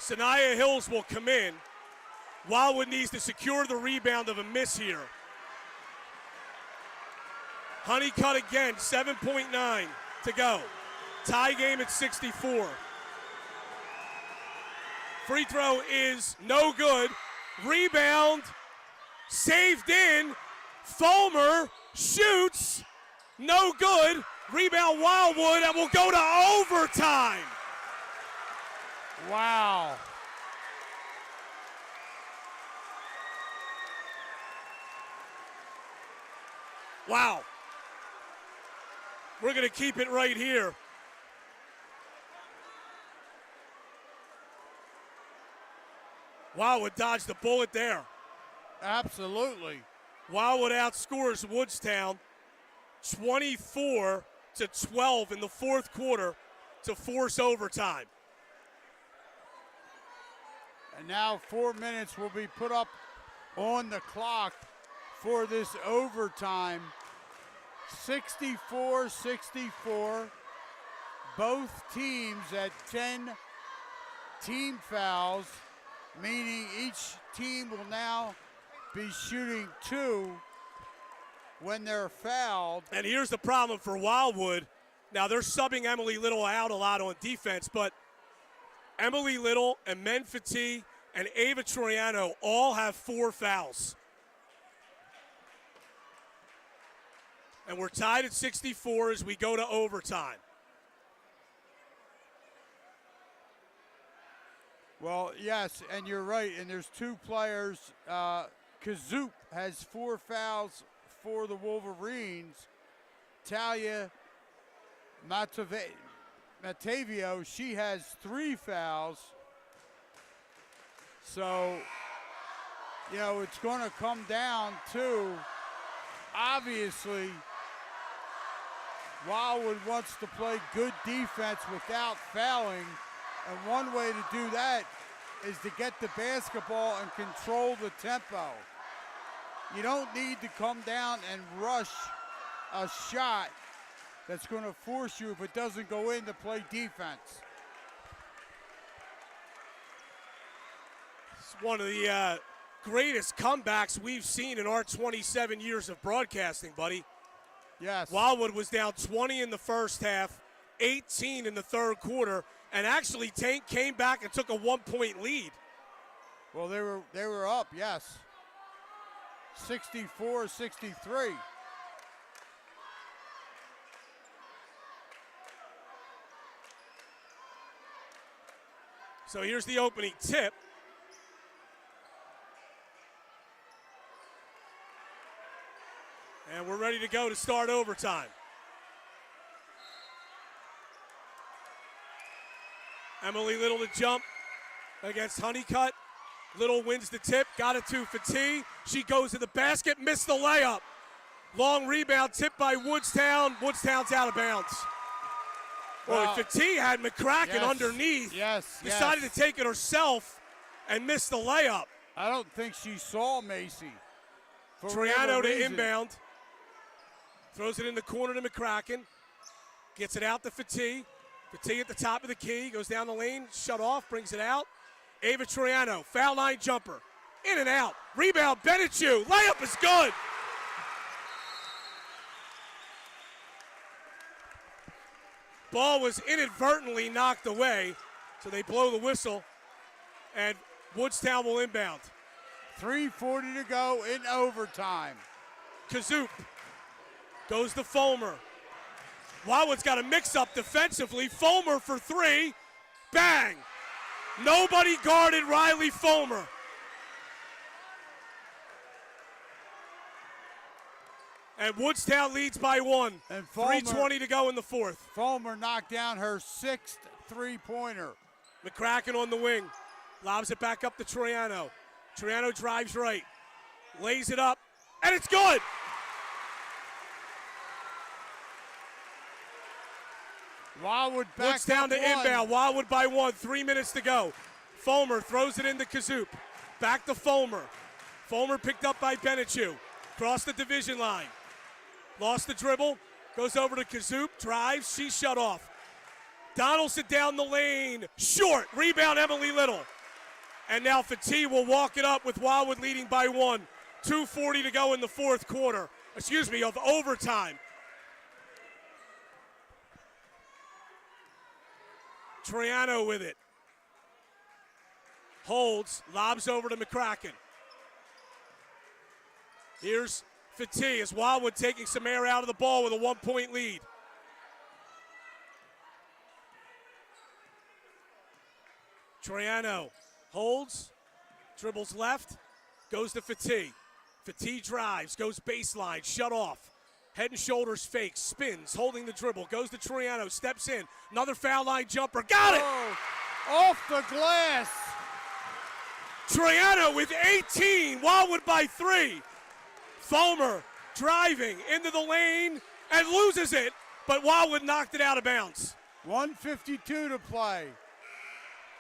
Sanaya Hills will come in. Wildwood needs to secure the rebound of a miss here. Honeycutt again, 7.9 to go. Tie game at 64. Free throw is no good. Rebound, saved in. Fulmer shoots, no good. Rebound Wildwood, and will go to overtime. Wow. Wow. We're going to keep it right here. Wildwood dodged the bullet there. Absolutely. Wildwood outscores Woodstown 24-12 in the fourth quarter to force overtime. And now 4 minutes will be put up on the clock for this overtime. 64-64. Both teams at 10 team fouls, meaning each team will now be shooting 2 when they're fouled. And here's the problem for Wildwood. Now they're subbing Emily Little out a lot on defense, but Emily Little and Men Fatih and Ava Troiano all have 4 fouls. And we're tied at 64 as we go to overtime. Well, yes, and you're right. And there's 2 players. Kazoop has 4 fouls for the Wolverines. Talia Matavio, she has 3 fouls. So, it's going to come down to, obviously, Wildwood wants to play good defense without fouling. And one way to do that is to get the basketball and control the tempo. You don't need to come down and rush a shot that's going to force you, if it doesn't go in, to play defense. It's one of the greatest comebacks we've seen in our 27 years of broadcasting, buddy. Yes. Wildwood was down 20 in the first half, 18 in the third quarter, and actually Tank came back and took a 1-point lead. Well, they were up, yes. 64-63. So here's the opening tip. And we're ready to go to start overtime. Emily Little to jump against Honeycutt. Little wins the tip, got it to Fatih. She goes to the basket, missed the layup. Long rebound, tipped by Woodstown. Woodstown's out of bounds. Well, Fatih had McCracken underneath. Decided to take it herself and missed the layup. I don't think she saw Macy. Troiano to inbound. Throws it in the corner to McCracken. Gets it out to Fatih. Fatih at the top of the key. Goes down the lane. Shut off. Brings it out. Ava Troiano. Foul line jumper. In and out. Rebound. Benechu. Layup is good. Ball was inadvertently knocked away. So they blow the whistle. And Woodstown will inbound. 3:40 to go in overtime. Kazoop goes to Fulmer. Wildwood's got a mix-up defensively. Fulmer for 3. Bang! Nobody guarded Riley Fulmer. And Woodstown leads by 1. And Fulmer, 3:20 to go in the fourth. Fulmer knocked down her 6th three-pointer. McCracken on the wing. Lobs it back up to Troiano. Troiano drives right. Lays it up. And it's good! Wildwood back Woodstown to inbound. Wildwood by 1. 3 minutes to go. Fulmer throws it into Kazoop. Back to Fulmer. Fulmer picked up by Benechu. Crossed the division line. Lost the dribble. Goes over to Kazoop. Drives. She's shut off. Donaldson down the lane. Short. Rebound Emily Little. And now Fatih will walk it up with Wildwood leading by 1. 2:40 to go in the fourth quarter. Of overtime. Troiano with it. Holds, lobs over to McCracken. Here's Fatih as Wildwood taking some air out of the ball with a 1-point lead. Troiano holds, dribbles left, goes to Fatih. Fatih drives, goes baseline, shut off. Head and shoulders fake, spins, holding the dribble, goes to Troiano, steps in. Another foul line jumper, got it! Off the glass! Troiano with 18, Wildwood by 3. Fulmer driving into the lane and loses it, but Wildwood knocked it out of bounds. 1:52 to play.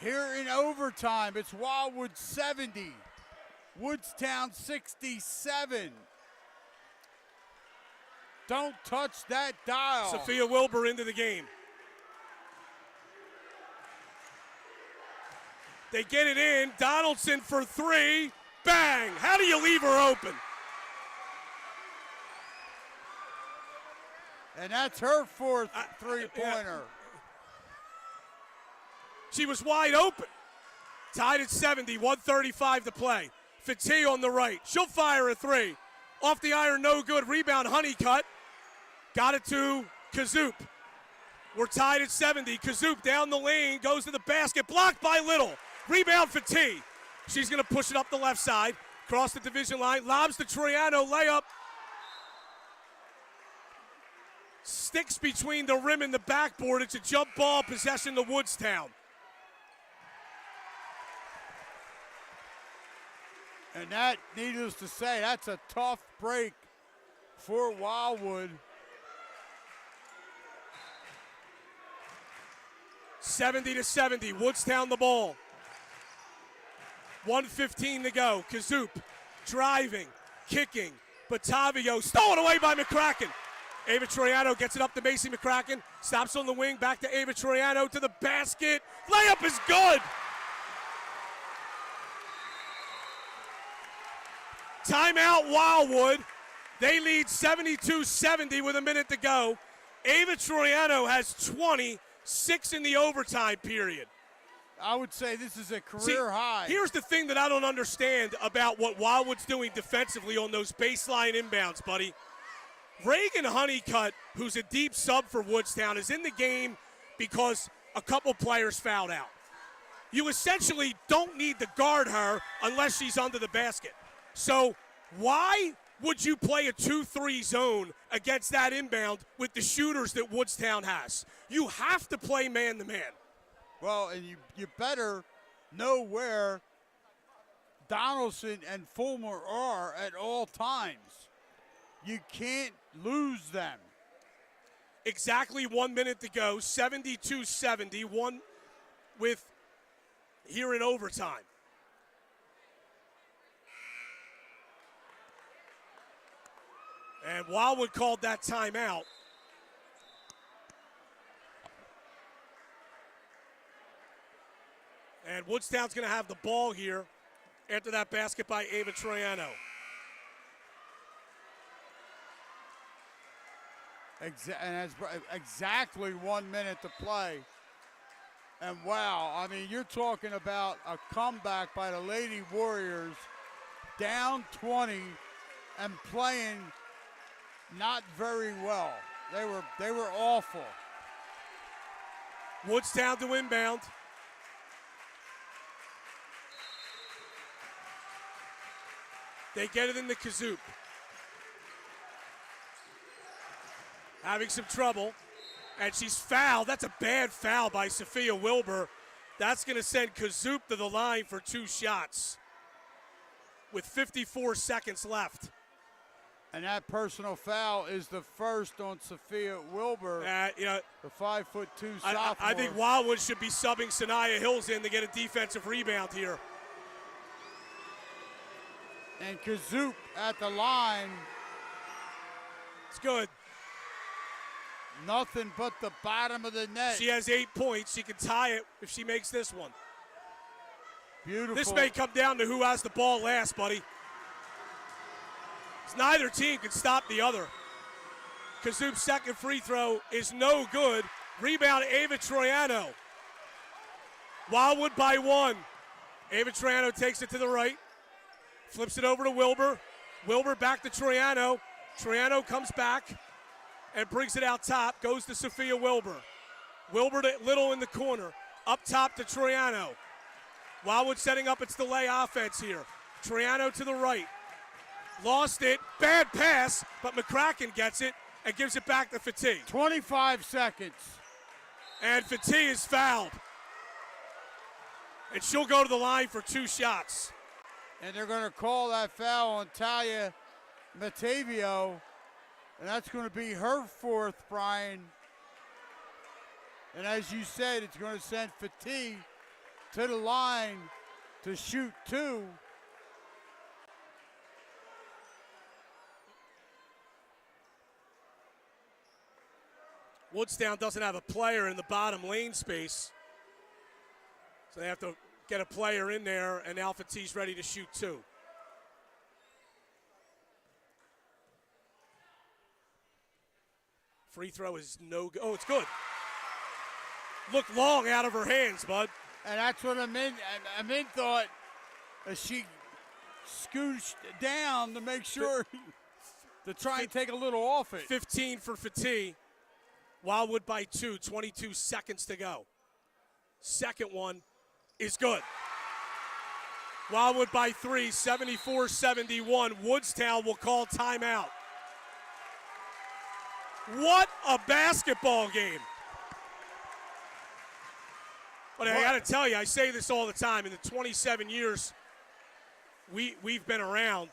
Here in overtime, it's Wildwood 70, Woodstown 67. Don't touch that dial. Sophia Wilbur into the game. They get it in. Donaldson for 3. Bang! How do you leave her open? And that's her 4th three-pointer. She was wide open. Tied at 70, 1:35 to play. Fati on the right. She'll fire a three. Off the iron, no good. Rebound, Honeycutt. Got it to Kazoop. We're tied at 70. Kazoop down the lane, goes to the basket. Blocked by Little. Rebound, Fati. She's going to push it up the left side. Cross the division line. Lobs to Troiano. Layup. Sticks between the rim and the backboard. It's a jump ball, possession to Woodstown. And that, needless to say, that's a tough break for Wildwood. 70-70, Woodstown the ball. 1:15 to go. Kazoop driving, kicking. Batavio stolen away by McCracken. Ava Troiano gets it up to Macy McCracken. Stops on the wing, back to Ava Troiano to the basket. Layup is good. Timeout Wildwood. They lead 72-70 with a minute to go. Ava Troiano has 26 in the overtime period. I would say this is a career high. Here's the thing that I don't understand about what Wildwood's doing defensively on those baseline inbounds, buddy. Reagan Honeycutt, who's a deep sub for Woodstown, is in the game because a couple players fouled out. You essentially don't need to guard her unless she's under the basket. So why would you play a 2-3 zone against that inbound with the shooters that Woodstown has? You have to play man-to-man. Well, and you better know where Donaldson and Fulmer are at all times. You can't lose them. Exactly 1 minute to go, 72-70, one with here in overtime. And Wildwood called that timeout. And Woodstown's going to have the ball here after that basket by Ava Troiano. Exactly 1 minute to play. And wow, I mean, you're talking about a comeback by the Lady Warriors, down 20 and playing not very well. They were awful. Woodstown to inbound. They get it in the Kazoop. Having some trouble. And she's fouled. That's a bad foul by Sophia Wilbur. That's going to send Kazoop to the line for 2 shots with 54 seconds left. And that personal foul is the first on Sophia Wilbur, the 5'2" sophomore. I think Wildwood should be subbing Sanaya Hills in to get a defensive rebound here. And Kazoop at the line. It's good. Nothing but the bottom of the net. She has 8 points. She can tie it if she makes this one. Beautiful. This may come down to who has the ball last, buddy. Neither team can stop the other. Kazoop's second free throw is no good. Rebound, Ava Troiano. Wildwood by 1. Ava Troiano takes it to the right. Flips it over to Wilbur. Wilbur back to Troiano. Troiano comes back and brings it out top. Goes to Sophia Wilbur. Wilbur to Little in the corner. Up top to Troiano. Wildwood setting up its delay offense here. Troiano to the right. Lost it. Bad pass, but McCracken gets it and gives it back to Fati. 25 seconds. And Fati is fouled. And she'll go to the line for 2 shots. And they're going to call that foul on Talia Matavio. And that's going to be her 4th, Brian. And as you said, it's going to send Fati to the line to shoot 2. Woodstown doesn't have a player in the bottom lane space. So they have to get a player in there, and Alpha T's ready to shoot 2. Free throw is no good. Oh, it's good. Look long out of her hands, bud. And that's what Amin thought as she scooched down to make sure to try and take a little off it. 15 for Fatih. Wildwood by 2, 22 seconds to go. Second one is good. Wildwood by 3, 74-71. Woodstown will call timeout. What a basketball game. But I got to tell you, I say this all the time. In the 27 years we've been around,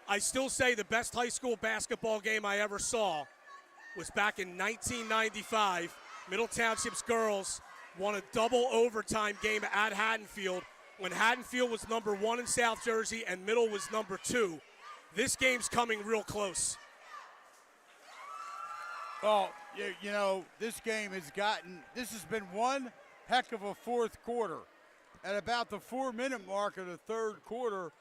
I still say the best high school basketball game I ever saw was back in 1995. Middle Township's girls won a double overtime game at Haddonfield when Haddonfield was number 1 in South Jersey and Middle was number 2. This game's coming real close. Well, you know, this has been one heck of a fourth quarter. At about the 4-minute mark of the third quarter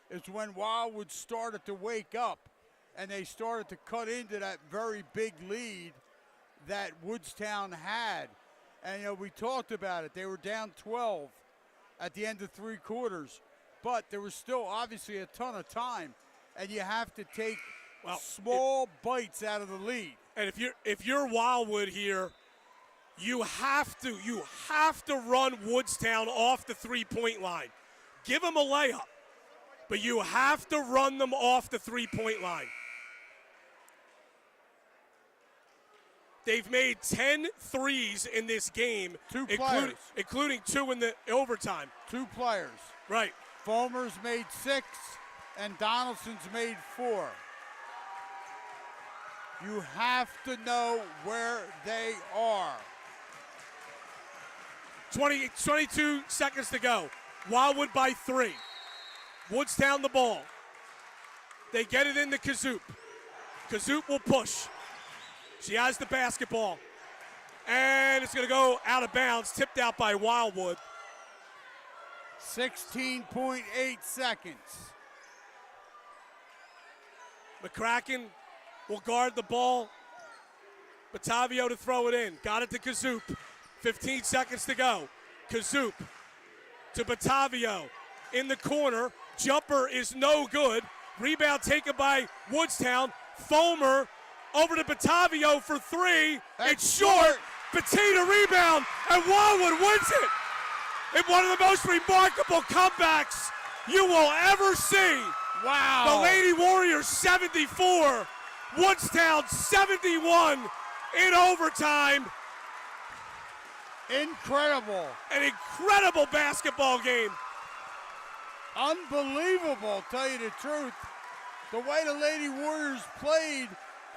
is when Wildwood started to wake up and they started to cut into that very big lead that Woodstown had. And, you know, we talked about it. They were down 12 at the end of 3 quarters, but there was still obviously a ton of time, and you have to take small bites out of the lead. And if you're Wildwood here, you have to run Woodstown off the 3-point line. Give them a layup, but you have to run them off the 3-point line. They've made 10 threes in this game, 2 players. including 2 in the overtime. 2 players. Right. Fulmer's made 6, and Donaldson's made 4. You have to know where they are. 22 seconds to go. Wildwood by 3. Woodstown the ball. They get it into Kazoop. Kazoop will push. She has the basketball. And it's going to go out of bounds, tipped out by Wildwood. 16.8 seconds. McCracken will guard the ball. Batavio to throw it in. Got it to Kazoop. 15 seconds to go. Kazoop to Batavio in the corner. Jumper is no good. Rebound taken by Woodstown. Fulmer over to Batavio for 3. It's short. Petita rebound, and Wildwood wins it. In one of the most remarkable comebacks you will ever see. Wow. The Lady Warriors 74, Woodstown 71 in overtime. Incredible. An incredible basketball game. Unbelievable, tell you the truth. The way the Lady Warriors played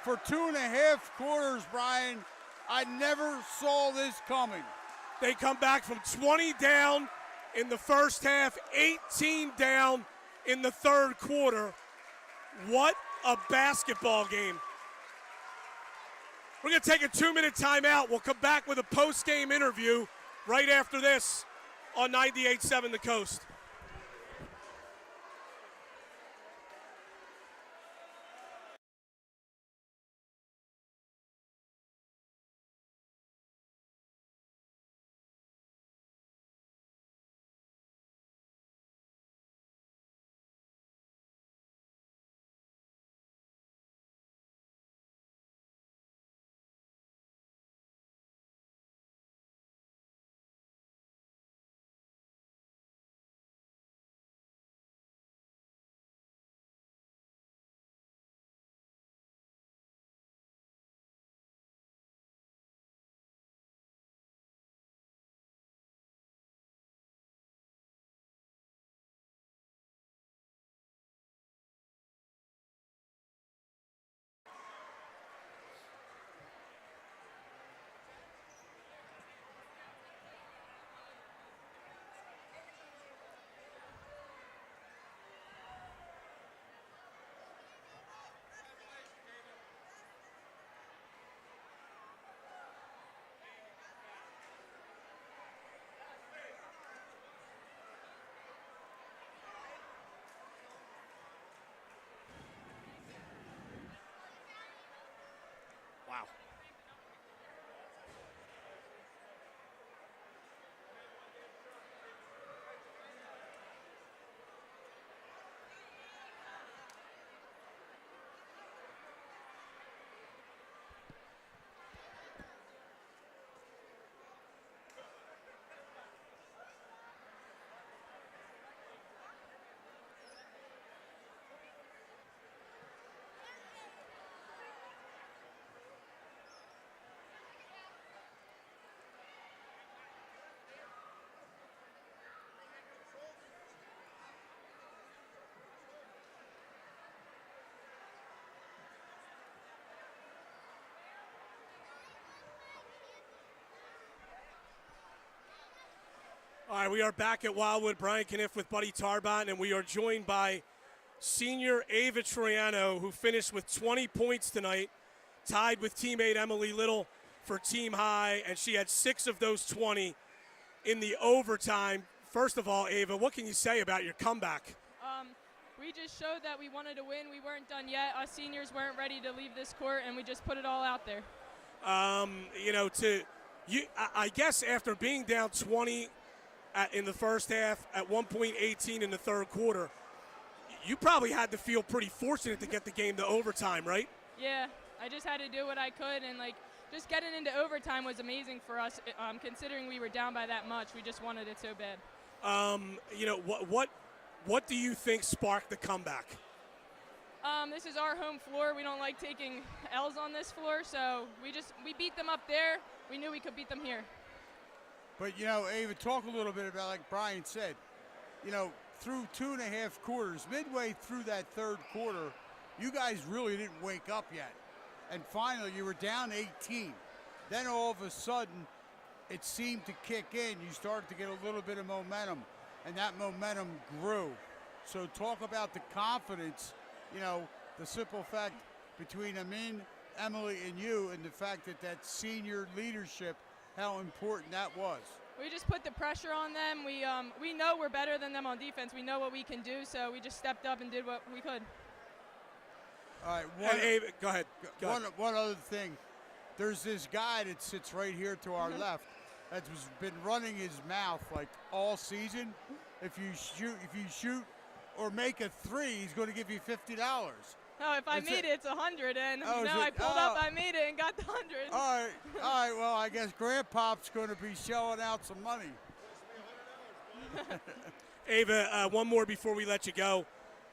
for 2.5 quarters, Brian, I never saw this coming. They come back from 20 down in the first half, 18 down in the third quarter. What a basketball game. We're going to take a 2-minute timeout. We'll come back with a post-game interview right after this on 98.7 The Coast. All right, we are back at Wildwood. Brian Cunniff with Buddy Tarbotton, and we are joined by senior Ava Troiano, who finished with 20 points tonight, tied with teammate Emily Little for team high, and she had 6 of those 20 in the overtime. First of all, Ava, what can you say about your comeback? We just showed that we wanted to win. We weren't done yet. Us seniors weren't ready to leave this court, and we just put it all out there. I guess after being down 20 in the first half, at one point 18 in the third quarter, you probably had to feel pretty fortunate to get the game to overtime, right? Yeah, I just had to do what I could, and just getting into overtime was amazing for us. Considering we were down by that much, we just wanted it so bad. What do you think sparked the comeback? This is our home floor. We don't like taking L's on this floor, so we beat them up there. We knew we could beat them here. But, Ava, talk a little bit about, like Brian said, through 2.5 quarters, midway through that third quarter, you guys really didn't wake up yet. And finally, you were down 18. Then all of a sudden, it seemed to kick in. You started to get a little bit of momentum, and that momentum grew. So talk about the confidence, the simple fact between Amin, Emily, and you, and the fact that senior leadership, how important that was. We just put the pressure on them. We know we're better than them on defense. We know what we can do, so we just stepped up and did what we could. All right. Go ahead. One other thing. There's this guy that sits right here to our left that's been running his mouth like all season. If you shoot or make a 3, he's going to give you $50. No, if I made it, it's 100, and I pulled up, I made it, and got the 100. All right. Well, I guess Grandpop's going to be shelling out some money. Ava, one more before we let you go.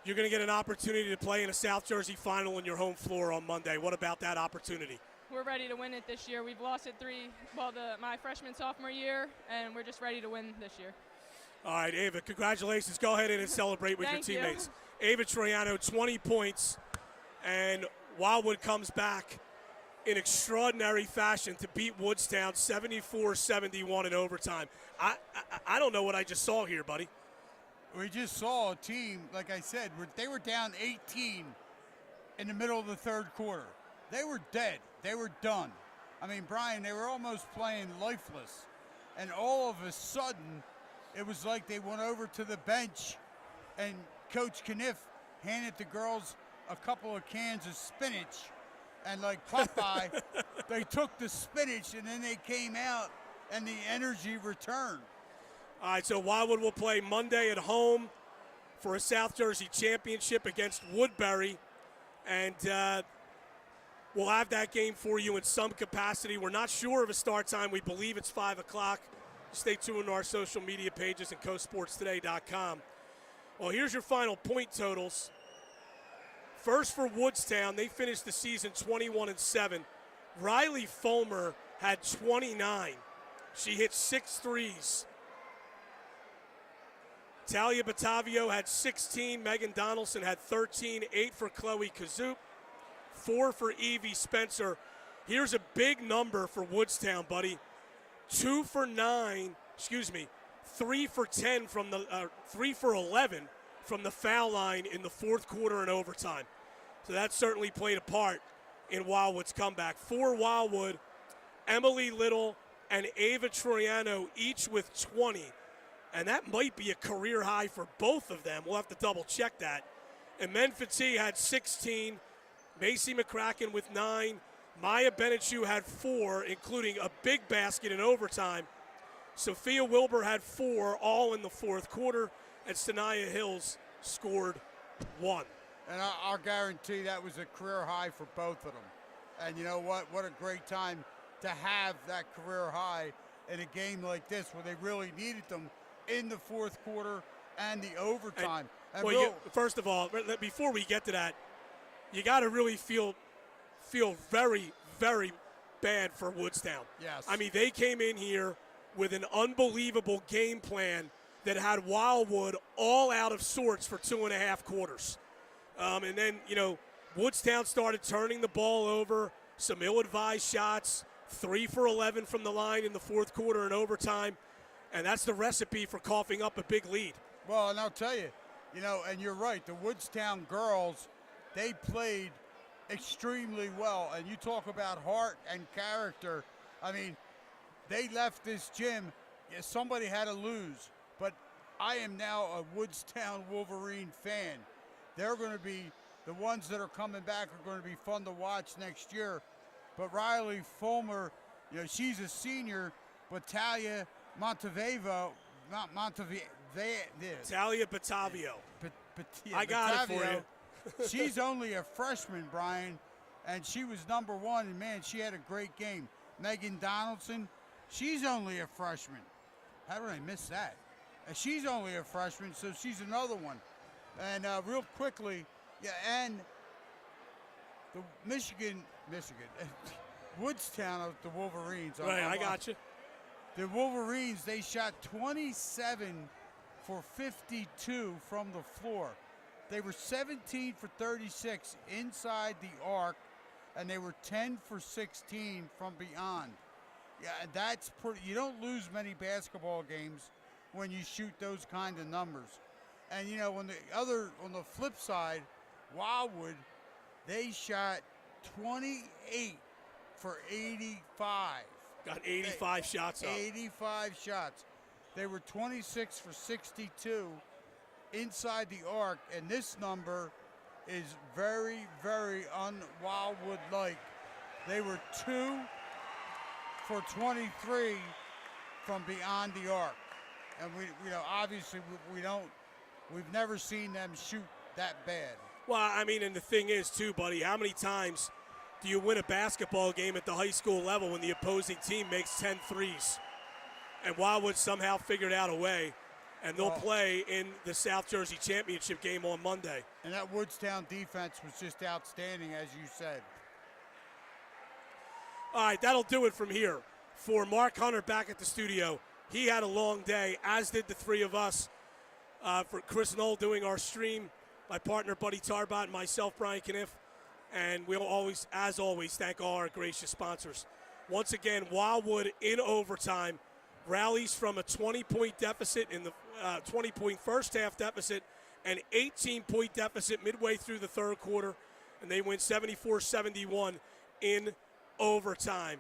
You're going to get an opportunity to play in a South Jersey final on your home floor on Monday. What about that opportunity? We're ready to win it this year. We've lost it my freshman, sophomore year, and we're just ready to win this year. All right, Ava, congratulations. Go ahead and celebrate with your teammates. Ava Troiano, 20 points, and Wildwood comes back in extraordinary fashion to beat Woodstown 74-71 in overtime. I don't know what I just saw here, buddy. We just saw a team, like I said, they were down 18 in the middle of the third quarter. They were dead. They were done. I mean, Brian, they were almost playing lifeless. And all of a sudden, it was like they went over to the bench, and Coach Cunniff handed the girls a couple of cans of spinach. And like Popeye, they took the spinach, and then they came out, and the energy returned. All right, so Wildwood will play Monday at home for a South Jersey championship against Woodbury. And we'll have that game for you in some capacity. We're not sure of a start time. We believe it's 5 o'clock. Stay tuned to our social media pages and coastsportstoday.com. Well, here's your final point totals. First for Woodstown, they finished the season 21-7. Riley Fulmer had 29. She hit 6 threes. Talia Batavio had 16. Megan Donaldson had 13. 8 for Chloe Kazoop. 4 for Evie Spencer. Here's a big number for Woodstown, buddy. 3 for 10 from the 3 for 11 from the foul line in the fourth quarter and overtime. So that certainly played a part in Wildwood's comeback. For Wildwood, Emily Little and Ava Troiano each with 20. And that might be a career high for both of them. We'll have to double check that. And Menfati had 16. Macy McCracken with 9. Maya Benechu had 4, including a big basket in overtime. Sophia Wilbur had 4, all in the fourth quarter. And Sanaya Hills scored 1. And I'll guarantee that was a career high for both of them. And you know what? What a great time to have that career high in a game like this where they really needed them in the fourth quarter and the overtime. First of all, before we get to that, you got to really feel very, very bad for Woodstown. Yes. I mean, they came in here with an unbelievable game plan that had Wildwood all out of sorts for 2.5 quarters. And then, Woodstown started turning the ball over, some ill-advised shots, 3 for 11 from the line in the fourth quarter and overtime. And that's the recipe for coughing up a big lead. Well, and I'll tell you, and you're right, the Woodstown girls, they played extremely well. And you talk about heart and character. I mean, they left this gym, somebody had to lose. But I am now a Woodstown Wolverine fan. They're going to be, the ones that are coming back are going to be fun to watch next year. But Riley Fulmer, she's a senior, but Talia Talia Batavio. Yeah, I got it for you. She's only a freshman, Brian, and she was number one, and, man, she had a great game. Megan Donaldson, she's only a freshman. How did I miss that? And she's only a freshman, so she's another one. And real quickly, and the Michigan, Woodstown of the Wolverines. Right, I got you. The Wolverines, they shot 27 for 52 from the floor. They were 17 for 36 inside the arc, and they were 10 for 16 from beyond. Yeah, that's pretty. You don't lose many basketball games when you shoot those kind of numbers. And on the flip side, Wildwood, they shot 28 for 85. Got 85 shots up. 85 shots. They were 26 for 62 inside the arc, and this number is very, very un-Wildwood-like. They were 2 for 23 from beyond the arc. And obviously we've never seen them shoot that bad. Well, I mean, and the thing is, too, buddy, how many times do you win a basketball game at the high school level when the opposing team makes 10 threes? And Wildwood somehow figured out a way, and they'll play in the South Jersey Championship game on Monday. And that Woodstown defense was just outstanding, as you said. All right, that'll do it from here. For Mark Hunter back at the studio, he had a long day, as did the three of us. For Chris Knoll doing our stream, my partner, Buddy Tarbotton, myself, Brian Cunniff, and we'll always, as always, thank all our gracious sponsors. Once again, Wildwood in overtime rallies from a 20-point deficit in the 20-point first half deficit, an 18-point deficit midway through the third quarter, and they win 74-71 in overtime.